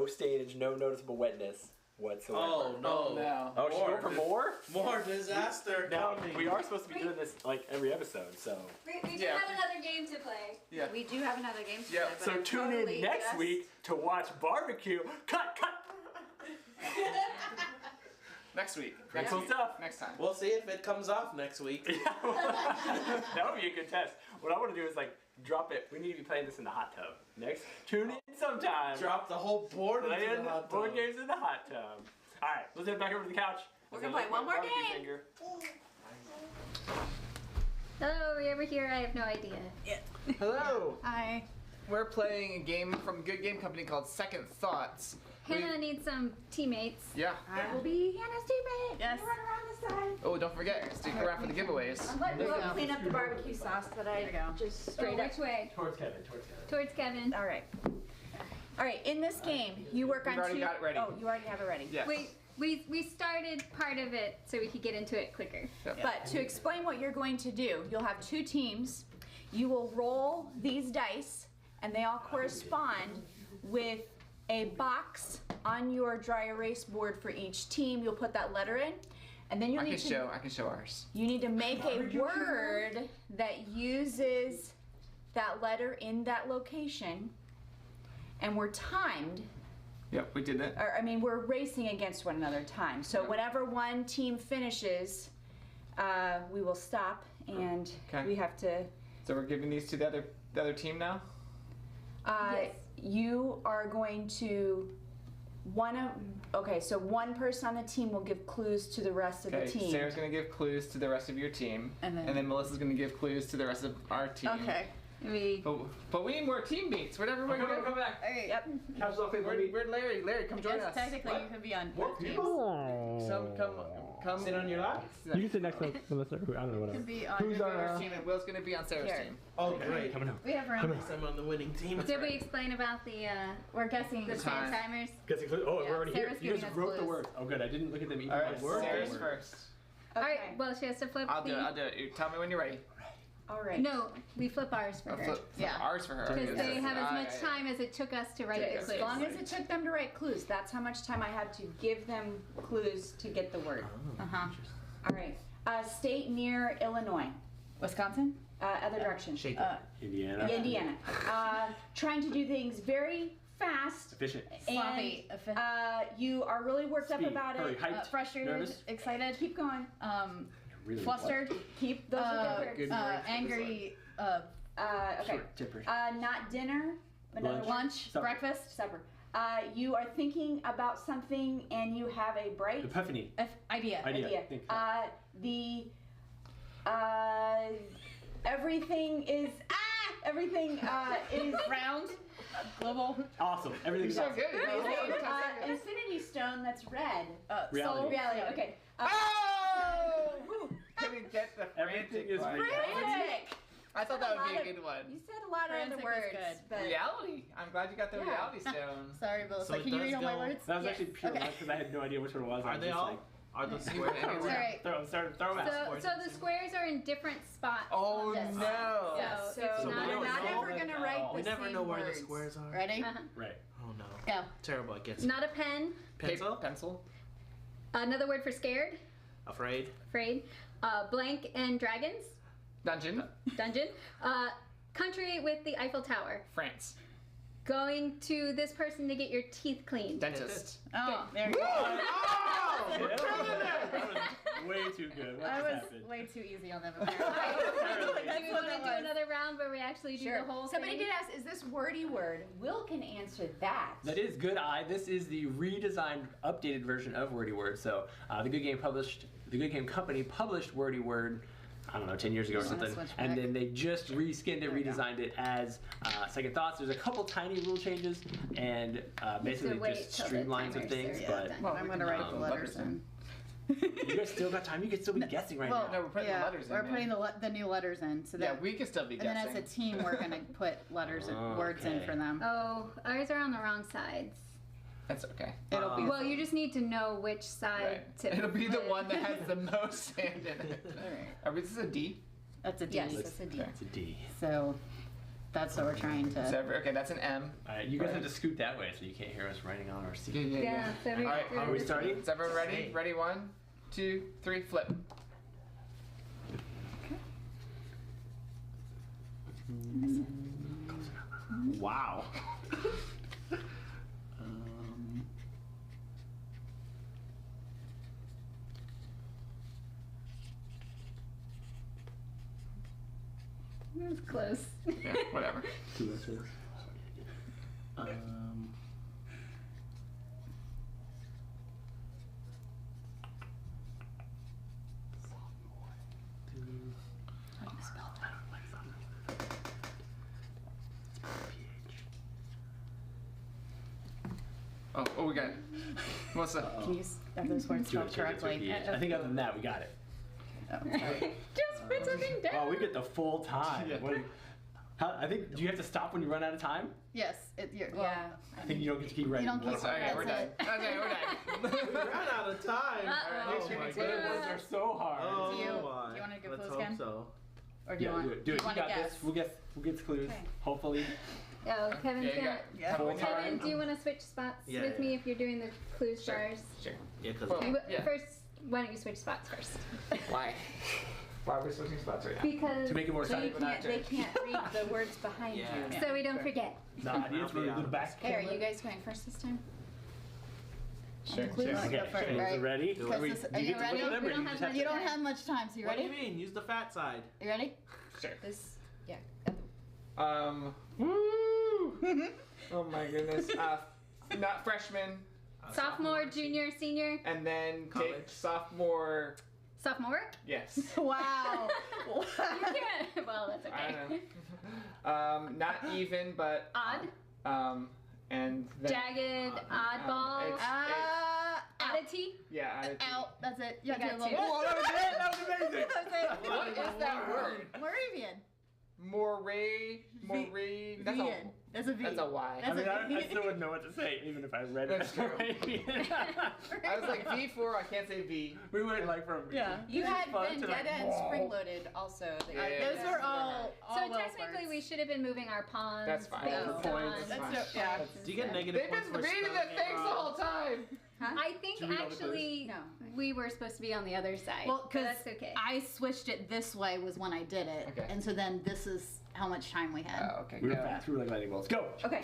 stainage, no noticeable wetness whatsoever. Oh no. No. Oh, should we go for more? More disaster Now, coming. we are supposed to be doing this like every episode, so. We do Yeah. have another game to play. Yeah. We do have another game to Yeah, play, but So I'm tune totally in next just- week to watch barbecue. Cut. Next week. Pretty cool stuff. Next time. We'll see if it comes off next week. That would be a good test. What I want to do is like drop it. We need to be playing this in the hot tub. Next, tune in sometime. Drop the whole board into Playing the hot board tub. games in the hot tub. All right, let's head back over to the couch. We're gonna play one more Barbecue game. finger. Hello, are we ever here? I have no idea. Hello. Hi. We're playing a game from a good game company called Second Thoughts. Hannah needs some teammates. Yeah. I will be Hannah's teammate. Yes. Run around this side. Oh, don't forget, stick around for the giveaways. I'm letting There you Will go. clean up the barbecue sauce that I There you go. just Oh, straight up. which way? Towards Kevin. Towards Kevin. All right. All right. In this game, you work We've on already two. got it ready. Oh, you already have it ready. Yes. We started part of it so we could get into it quicker. But to explain what you're going to do, you'll have two teams. You will roll these dice, and they all correspond with a box on your dry erase board for each team. You'll put that letter in, and then you'll I need can show ours. you need to make a word that uses that letter in that location, and we're timed. Yep, we did that. Or, I mean, we're racing against one another time. So whenever one team finishes, we will stop, and Okay. we have to. So we're giving these to the other team now? Yes. You are going to so one person on the team will give clues to the rest of the Okay, team. Sarah's gonna give clues to the rest of your team. And then- Melissa's gonna give clues to the rest of our team. Okay. But we need more teammates. Wherever we're going. Come back. Okay. Yep. Couch off. Where's Larry? Larry, come join Yes, us. technically you could be on What? both teams. Come Sit on your lap. You can sit next to Melissa. I don't know what Could be on Who's your our? team, and Will's gonna be on Sarah's Here. team. Oh, great. Coming up. We have round. I'm on the winning team. Did we explain about the We're guessing the time. fan timers? Guessing clues. Oh, Yeah, we're already Sarah's here. You giving guys us wrote the clues. word. Oh, good. I didn't look at them even. All right, word. Sarah's first. All right. Well, she has to flip. I'll do the- it. I'll do it. You tell me when you're ready. All right. No, we flip ours for I'll her. flip Yeah. ours for her. Because they have as Ah, much yeah, yeah. time as it took us to write the As clues. long as it took them to write clues, that's how much time I had to give them clues to get the word. Uh-huh. All right. State near Illinois. Wisconsin? Other direction. Shake it. Indiana. Indiana. Trying to do things very fast. Efficient. Sloppy. And you are really worked up Speed. about Hurry. it. Hyped. Frustrated, Nervous. excited, Keep going. Really flustered, Keep those are good words. good words. angry, Okay. Short tempered. Not dinner. Another Lunch. one. lunch, Supper. breakfast, Supper. You are thinking about something and you have a bright Epiphany. idea. Idea. Think. Everything is everything is Round, global, Awesome. Everything's So awesome. good. infinity stone that's red. Reality. Soul reality. Okay. Oh! Couldn't get the Everything frantic is one. real. Frantic. I thought that would be lot a of- good one. You said a lot of Frantic other was words, good. but Reality. I'm glad you got the Yeah. reality stone. Sorry, Bill. So So it can you does read all my go- words? That was Yes. actually pure Okay. luck because I had no idea which one it was. I Are was they just all? like, Are the squares? All right. throw them out. So the squares are in different spots. Oh Yes. no. Yes. So so it's So we're we don't not know ever gonna write We the never same know where the words. squares are. Ready? Right. Oh no. Go. Terrible at guessing. Not a pen. Pencil? Pencil. Another word for scared. Afraid? Afraid. Blank and dragons. Dungeon. Dungeon. Country with the Eiffel Tower. France. Going to this person to get your teeth cleaned. Dentist. Oh, there you go. Way too good. What I just was happened? way too easy on them. Do you want to do another round where we actually do the whole Somebody thing? did ask, is this wordy word? Will can answer that. That is good eye. This is the redesigned, updated version of Wordy Word. So the Good Game Company published Wordy Word, I don't know, 10 years ago or something, and then they just reskinned it, redesigned it as Second Thoughts. There's a couple tiny rule changes and basically just streamlines of things. But Well, I'm gonna write the letters in. you guys still got time. You could still be guessing right now. No, we're putting the letters in. We're man. putting the new letters in. So that, we can still be guessing. And then as a team, we're gonna put letters and words in for them. Oh, ours are on the wrong sides. That's okay. It'll be Well, you just need to know which side to It'll be the put. one that has the most sand in it. Are we, this is a D? That's a D. Yes, that's a D. It's a D. So that's what we're trying to. Okay, that's an M. All right, you guys have to scoot that way so you can't hear us writing on our seat. Yeah, so All right, Are we starting? Is everyone ready? Ready? 1, 2, 3, flip. Wow. That was close. Yeah, whatever. Two S's. Oh, we got it. Melissa. Can you have those words spelled correctly? I think other than that, we got it. Just put something down. Oh, we get the full time. I think, do you have to stop when you run out of time? Yes. Well, Yeah. I think you don't get to keep writing. You don't keep- Okay, we're done. Okay, we're done. We ran out of time. Uh-oh. Oh my Good words are so hard. Oh Do you my. wanna go Let's clues hope again? so. Or do you want? Do it. Do it. You wanna got guess? this. We'll get the clues. Okay. Hopefully. Oh, Kevin's Yeah, you gonna. Yeah. Full Kevin, time. do you want to switch spots Yeah, with yeah. me if you're doing the clue Sure. stars? Sure. Yeah, because Well, yeah. First, why don't you switch spots first? Why? Why are we switching spots right now? Because To make it more So you exciting. they can't read the words behind you. so we don't forget. No, I need it for the back. Hey, are you guys going first this time? Sure. Clues? sure. Go Okay, for it, so right? ready? Do it. Because Wait, this- do are you you get to ready? look at them, We or don't you have just have You to? don't have much time, so you What do ready? you mean? Use the fat side. You ready? Sure. This, yeah. Woo! Oh my goodness. Not freshman, Sophomore, junior, senior, and then College. take sophomore. sophomore. Yes. Wow. You can't. Well, that's I okay. don't know. Not even, but Odd, and then, jagged, oddball, it's- oddity. yeah. I- Out. That's it. You I have to got do a two. little. Oh, that was it. That was amazing. That's it. What is that word? Moravian. Moray. That's a. Vian. That's a V. That's a Y. I That's mean, I still wouldn't know what to say, even if I read it. That's true. I was like V4. I can't say V. We went like from Yeah. You this is had fun to Vendetta like, and whoa. Spring Loaded also. that you Yeah. Those guys were were all So well technically, words. we should have been moving our pawns. That's fine. based For points. on- That's no, yeah. Do you get negative They've points been for reading the spelling it things the wrong? whole time. I think Should we go to actually No. we were supposed to be on the other side. Well, but because that's okay. I switched it this way was when I did it, Okay. and so then this is how much time we had. Okay. We were go. fast. We were like lightning bolts. Go. Okay.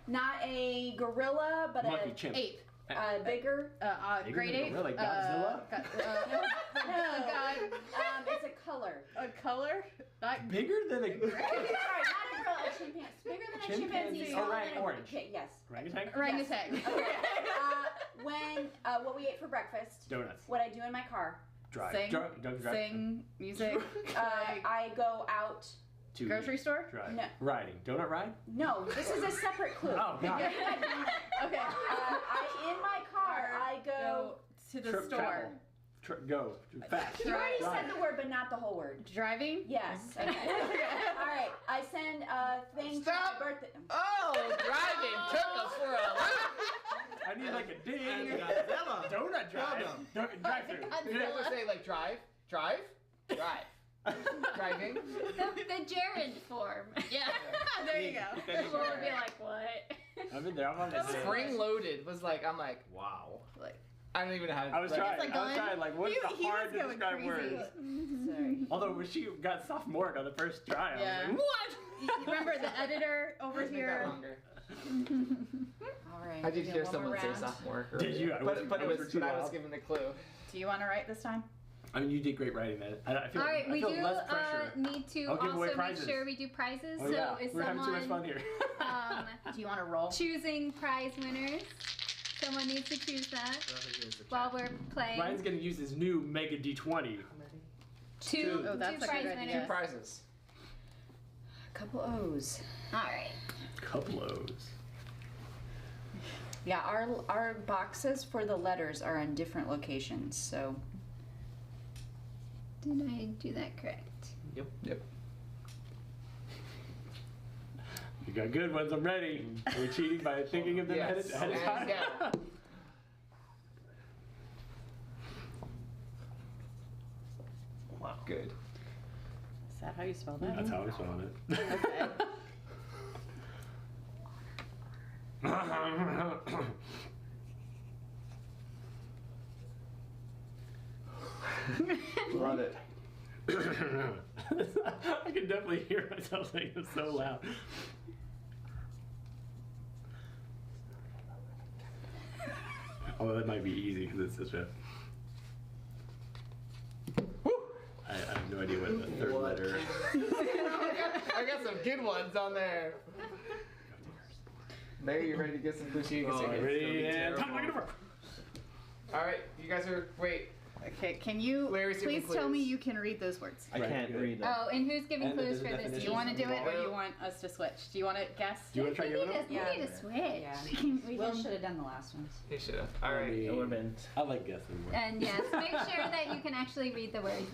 Not a gorilla, but Monkey, a chimp. ape. Bigger. Bigger Great than ape. gorilla, like Godzilla? No, God. It's a color. A color? Not Bigger than a Sorry, not a gorilla. A chimpanzee. Bigger than a chimpanzee. Chimpanzee. Smaller Orang- than a orange. Okay, yes. orangutan. orangutan. Okay. When what we ate for breakfast. Donuts. What I do in my car. Drive. Sing. Drive. Drive. Sing, music, I go out. To grocery store? Drive. No. Riding. Donut ride. No, this is a separate clue. Oh, God. Okay. In my car, I go. to the Trip, store. travel. Go. Fast. You already Drive. said the word, but not the whole word. Driving? Yes. Okay. All right. I send things Stop. for my birthday. Oh, driving took us for a loop. I need like a ding. And Godzilla. Donut drive. Drive through. You have to say like drive. Driving. the gerund form. Yeah. There you go. People would be like, what? I've been there. I'm on this. Spring loaded was like I'm like Wow. I don't even know how to. I was trying. like I was going- trying. Like, what's the he was hard to going describe crazy. words? Sorry. Although when she got sophomoric on the first try, Yeah. I was like, what? Remember the editor over Let's make that here. longer. All right. I did we hear got one more someone say round. sophomore. Did you? I But wasn't- it I was wasn't too but I was loud. given the clue. Do you want to write this time? I mean, you did great writing that. I feel, All right, I we feel do less pressure. need to I'll give away also make prizes. sure we do prizes. Oh so yeah, is we're having too much fun someone here. Do you want to roll? choosing prize winners? Someone needs to choose that while we're playing. Ryan's gonna use his new Mega D20. Two Oh, that's a good prize idea. winners. 2 prizes. Couple O's. All right. Couple O's. Yeah, our boxes for the letters are in different locations, so. Did I do that correct? Yep. You got good ones. I'm ready. Are we cheating by thinking of them Yes. ahead of time? Yeah. Wow. Good. Is that how you spell that? That's how I'm spelling it. Okay. Love it. I can definitely hear myself saying it so loud. Oh, that might be easy because it's such a. I have no idea what the third letter. I got some good ones on there. Larry, you ready to get some blue cheese? Oh, ready and time to get over. All right, you guys are. Wait. Okay, can you Larry's giving please tell me clues. you can read those words? I can't read them. Oh, and who's giving And clues there's a for this? Do definition. you want to do it or Well- you want us to switch? Do you want to guess? Do you want to try giving them? We need a switch. Yeah. Will should have done the last ones. You should have. All right. It would have been. I like guessing more. And yes, make sure that you can actually read the words.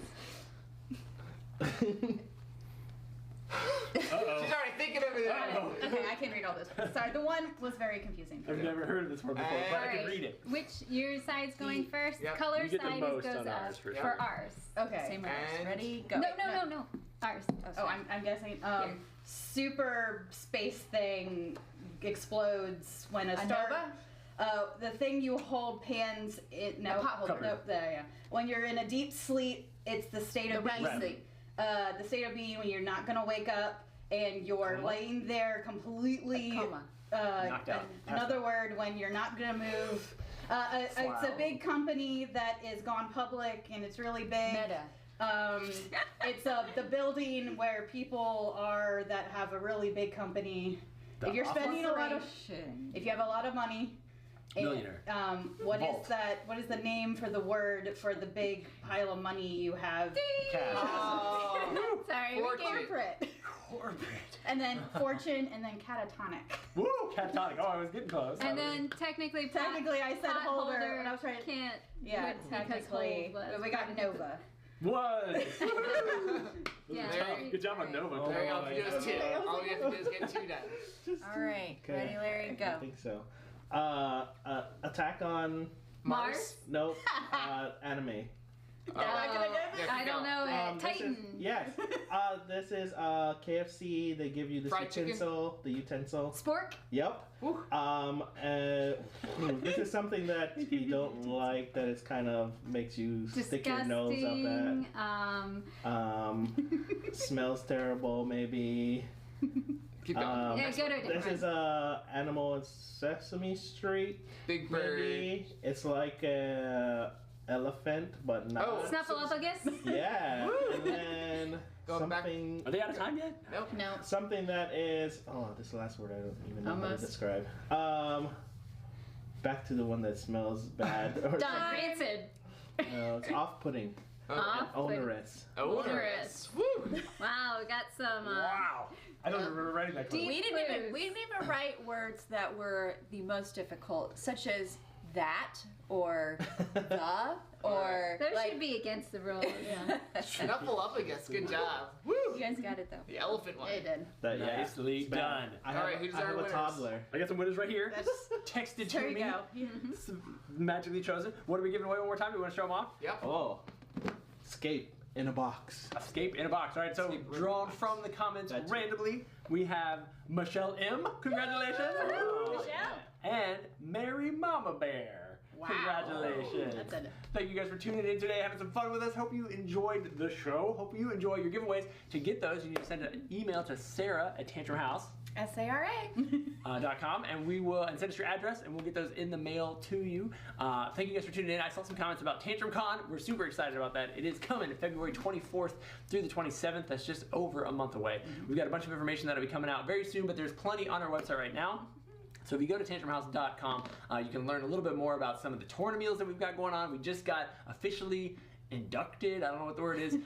She's already thinking of it. Uh-oh. Okay, I can read all this. Sorry, the one was very confusing. I've never heard of this word before, but I can Alright. read it. Which your side's going first? Yep. Color You get the side most goes on up ours, for for sure. ours. Okay. Same reverse. And- Ready? Go. No. Ours. Oh, I'm guessing. Yeah. Super space thing explodes when a star. nova? The thing you hold pans. No, A pot holder. Nope, there, yeah. When you're in a deep sleep, it's the state of The REM being. sleep. The state of being when you're not gonna wake up and you're laying there completely. Coma. Knocked out. Another word when you're not gonna move. It's a big company that is gone public and it's really big. Meta. It's the building where people are that have a really big company. The If you're spending a lot of, Corporation. if you have a lot of money. and, Millionaire. What is Vault. that? What is the name for the word for the big pile of money you have? Cash. Oh. Sorry, we Fortune. gave Corporate. Corporate. And then fortune, and then catatonic. Woo! Catatonic. Oh, I was getting close. And then technically, Technically, I said pot holder, and I was trying to. can't. Yeah, because technically, hold was but we got Nova. What? Yeah. Good job on Nova. There you go. Oh, If you do is 2. All you have to do is get 2 done. All right. Okay. Ready, Larry? I Go. think so. Attack on. Mars? Nope. Anime. I don't know it. This is- Titan. yes. This is KFC. They give you this Fried chicken? utensil. The utensil. Spork. Yep. This is something that you don't like. That it's kind of makes you stick your nose Disgusting. up at. Smells terrible. Maybe. Keep going. Yeah, go to a This different. is Animal on Sesame Street. Big bird. Maybe it's like a elephant, but not. Oh. Snuffleupagus. Yeah. And then Going back- something. Are they out of time yet? Nope. No. Something that is. Oh, this last word I don't even know how to Almost. describe. Back to the one that smells bad. Or Rancid. no, it's off-putting. Off. Onerous. Onerous. Woo. Wow, we got some. Wow. I don't remember writing that. We Close. didn't even write words that were the most difficult, such as that or the or Those like, should be against the rules. Snuffleupagus. Good job. Woo. You guys got it though. The elephant one. They did. That, yeah, Nicely it's bad. done. I All have, right, who's I have our a winners? toddler. I got some winners right here. That's Texted there to you me. go. Magically chosen. What are we giving away one more time? Do we want to show them off? Yep. Oh, escape in a box. Escape in a box. All right, so Escape room. drawn from the comments That's- randomly, we have Michelle M. Congratulations. Oh, Michelle. And Mary Mama Bear. Wow. Congratulations. That's it. Thank you guys for tuning in today, having some fun with us. Hope you enjoyed the show. Hope you enjoy your giveaways. To get those, you need to send an email to Sarah at TantrumHouse. SARA. .com, and we will send us your address, and we'll get those in the mail to you. Thank you guys for tuning in. I saw some comments about TantrumCon. We're super excited about that. It is coming February 24th through the 27th. That's just over a month away. We've got a bunch of information that'll be coming out very soon, but there's plenty on our website right now. So if you go to TantrumHouse.com, you can learn a little bit more about some of the tournament meals that we've got going on. We just got officially inducted, I don't know what the word is,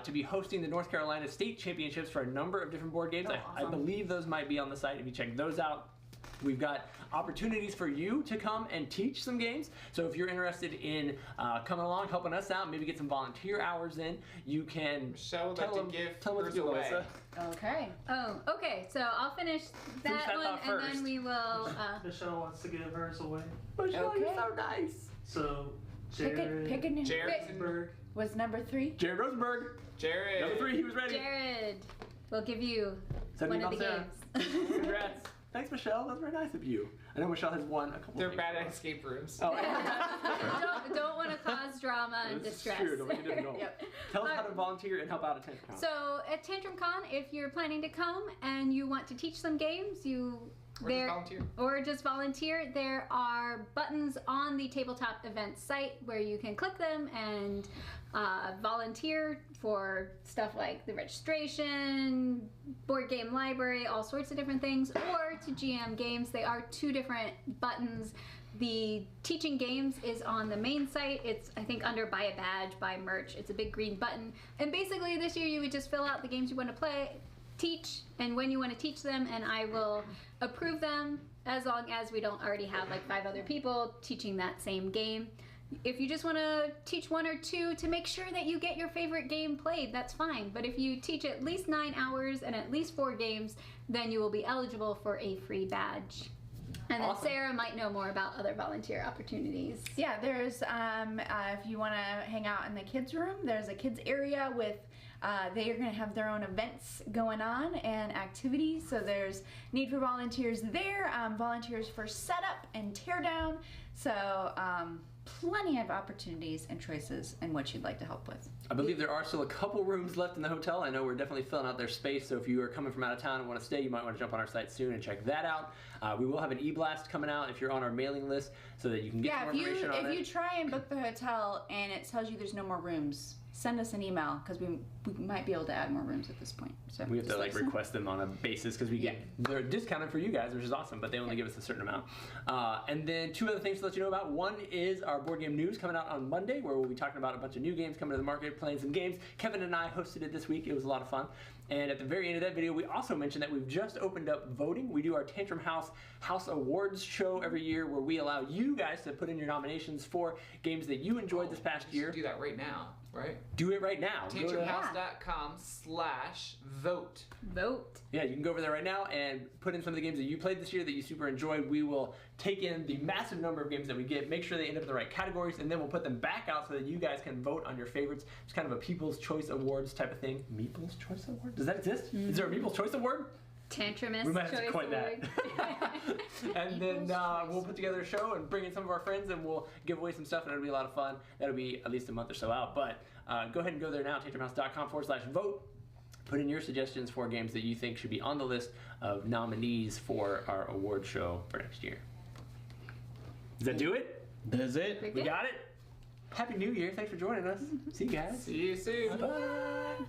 to be hosting the North Carolina State Championships for a number of different board games. I believe those might be on the site if you check those out. We've got opportunities for you to come and teach some games. So if you're interested in coming along, helping us out, maybe get some volunteer hours in, you can tell them what to do, Melissa. Okay. Oh, okay. So I'll finish that that one, thought and first. then we will. Michelle wants to give hers away. Michelle, Okay. you're so nice. So, Pick a new. Jared. Was number 3? Jared Rosenberg. Jared. Number 3, he was ready. Jared, we'll give you Send one me of the Sarah. games. Congrats. Thanks, Michelle. That's very nice of you. I know Michelle has won a couple They're things bad for at us. escape rooms. Oh, don't want to cause drama and this is distress. true. Don't make it difficult. Yep. Tell us how to volunteer and help out at TantrumCon. So at TantrumCon, if you're planning to come and you want to teach some games, or just volunteer, there are buttons on the tabletop events site where you can click them and volunteer for stuff like the registration, board game library, all sorts of different things, or to GM games. They are 2 different buttons. The teaching games is on the main site. It's, I think, under buy a badge, buy merch. It's a big green button. And basically this year you would just fill out the games you want to play, teach, and when you want to teach them, and I will approve them as long as we don't already have like 5 other people teaching that same game. If you just want to teach 1 or 2 to make sure that you get your favorite game played, that's fine. But if you teach at least 9 hours and at least 4 games, then you will be eligible for a free badge. And then Sarah might know more about other volunteer opportunities. Yeah, there's, if you want to hang out in the kids' room, there's a kids' area with, they are going to have their own events going on and activities. So there's need for volunteers there, volunteers for setup and teardown. So plenty of opportunities and choices in what you'd like to help with. I believe there are still a couple rooms left in the hotel. I know we're definitely filling out their space, so if you are coming from out of town and want to stay, you might want to jump on our site soon and check that out. We will have an e-blast coming out if you're on our mailing list so that you can get more information on it. If you try and book the hotel and it tells you there's no more rooms, send us an email because we might be able to add more rooms at this point. So we have to like request them on a basis because we get they're discounted for you guys, which is awesome, but they only give us a certain amount. And then 2 other things to let you know about. One is our board game news coming out on Monday, where we'll be talking about a bunch of new games coming to the market, playing some games. Kevin and I hosted it this week. It was a lot of fun. And at the very end of that video, we also mentioned that we've just opened up voting. We do our Tantrum House Awards show every year where we allow you guys to put in your nominations for games that you enjoyed this past year. Do that right now, right? Do it right now. TantrumHouse.com/vote. Vote. Yeah, you can go over there right now and put in some of the games that you played this year that you super enjoyed. We will take in the massive number of games that we get, make sure they end up in the right categories, and then we'll put them back out so that you guys can vote on your favorites. It's kind of a People's Choice Awards type of thing. Meeple's Choice Award? Does that exist? Mm-hmm. Is there a Meeple's Choice Award? Tantrumist We might have to Choice coin Award. that. And then we'll put together a show and bring in some of our friends and we'll give away some stuff and it'll be a lot of fun. That'll be at least a month or so out. But go ahead and go there now, tantrumhouse.com/vote. Put in your suggestions for games that you think should be on the list of nominees for our award show for next year. Does that do it? That's it. We got it? Happy New Year. Thanks for joining us. See you guys. See you soon. Bye.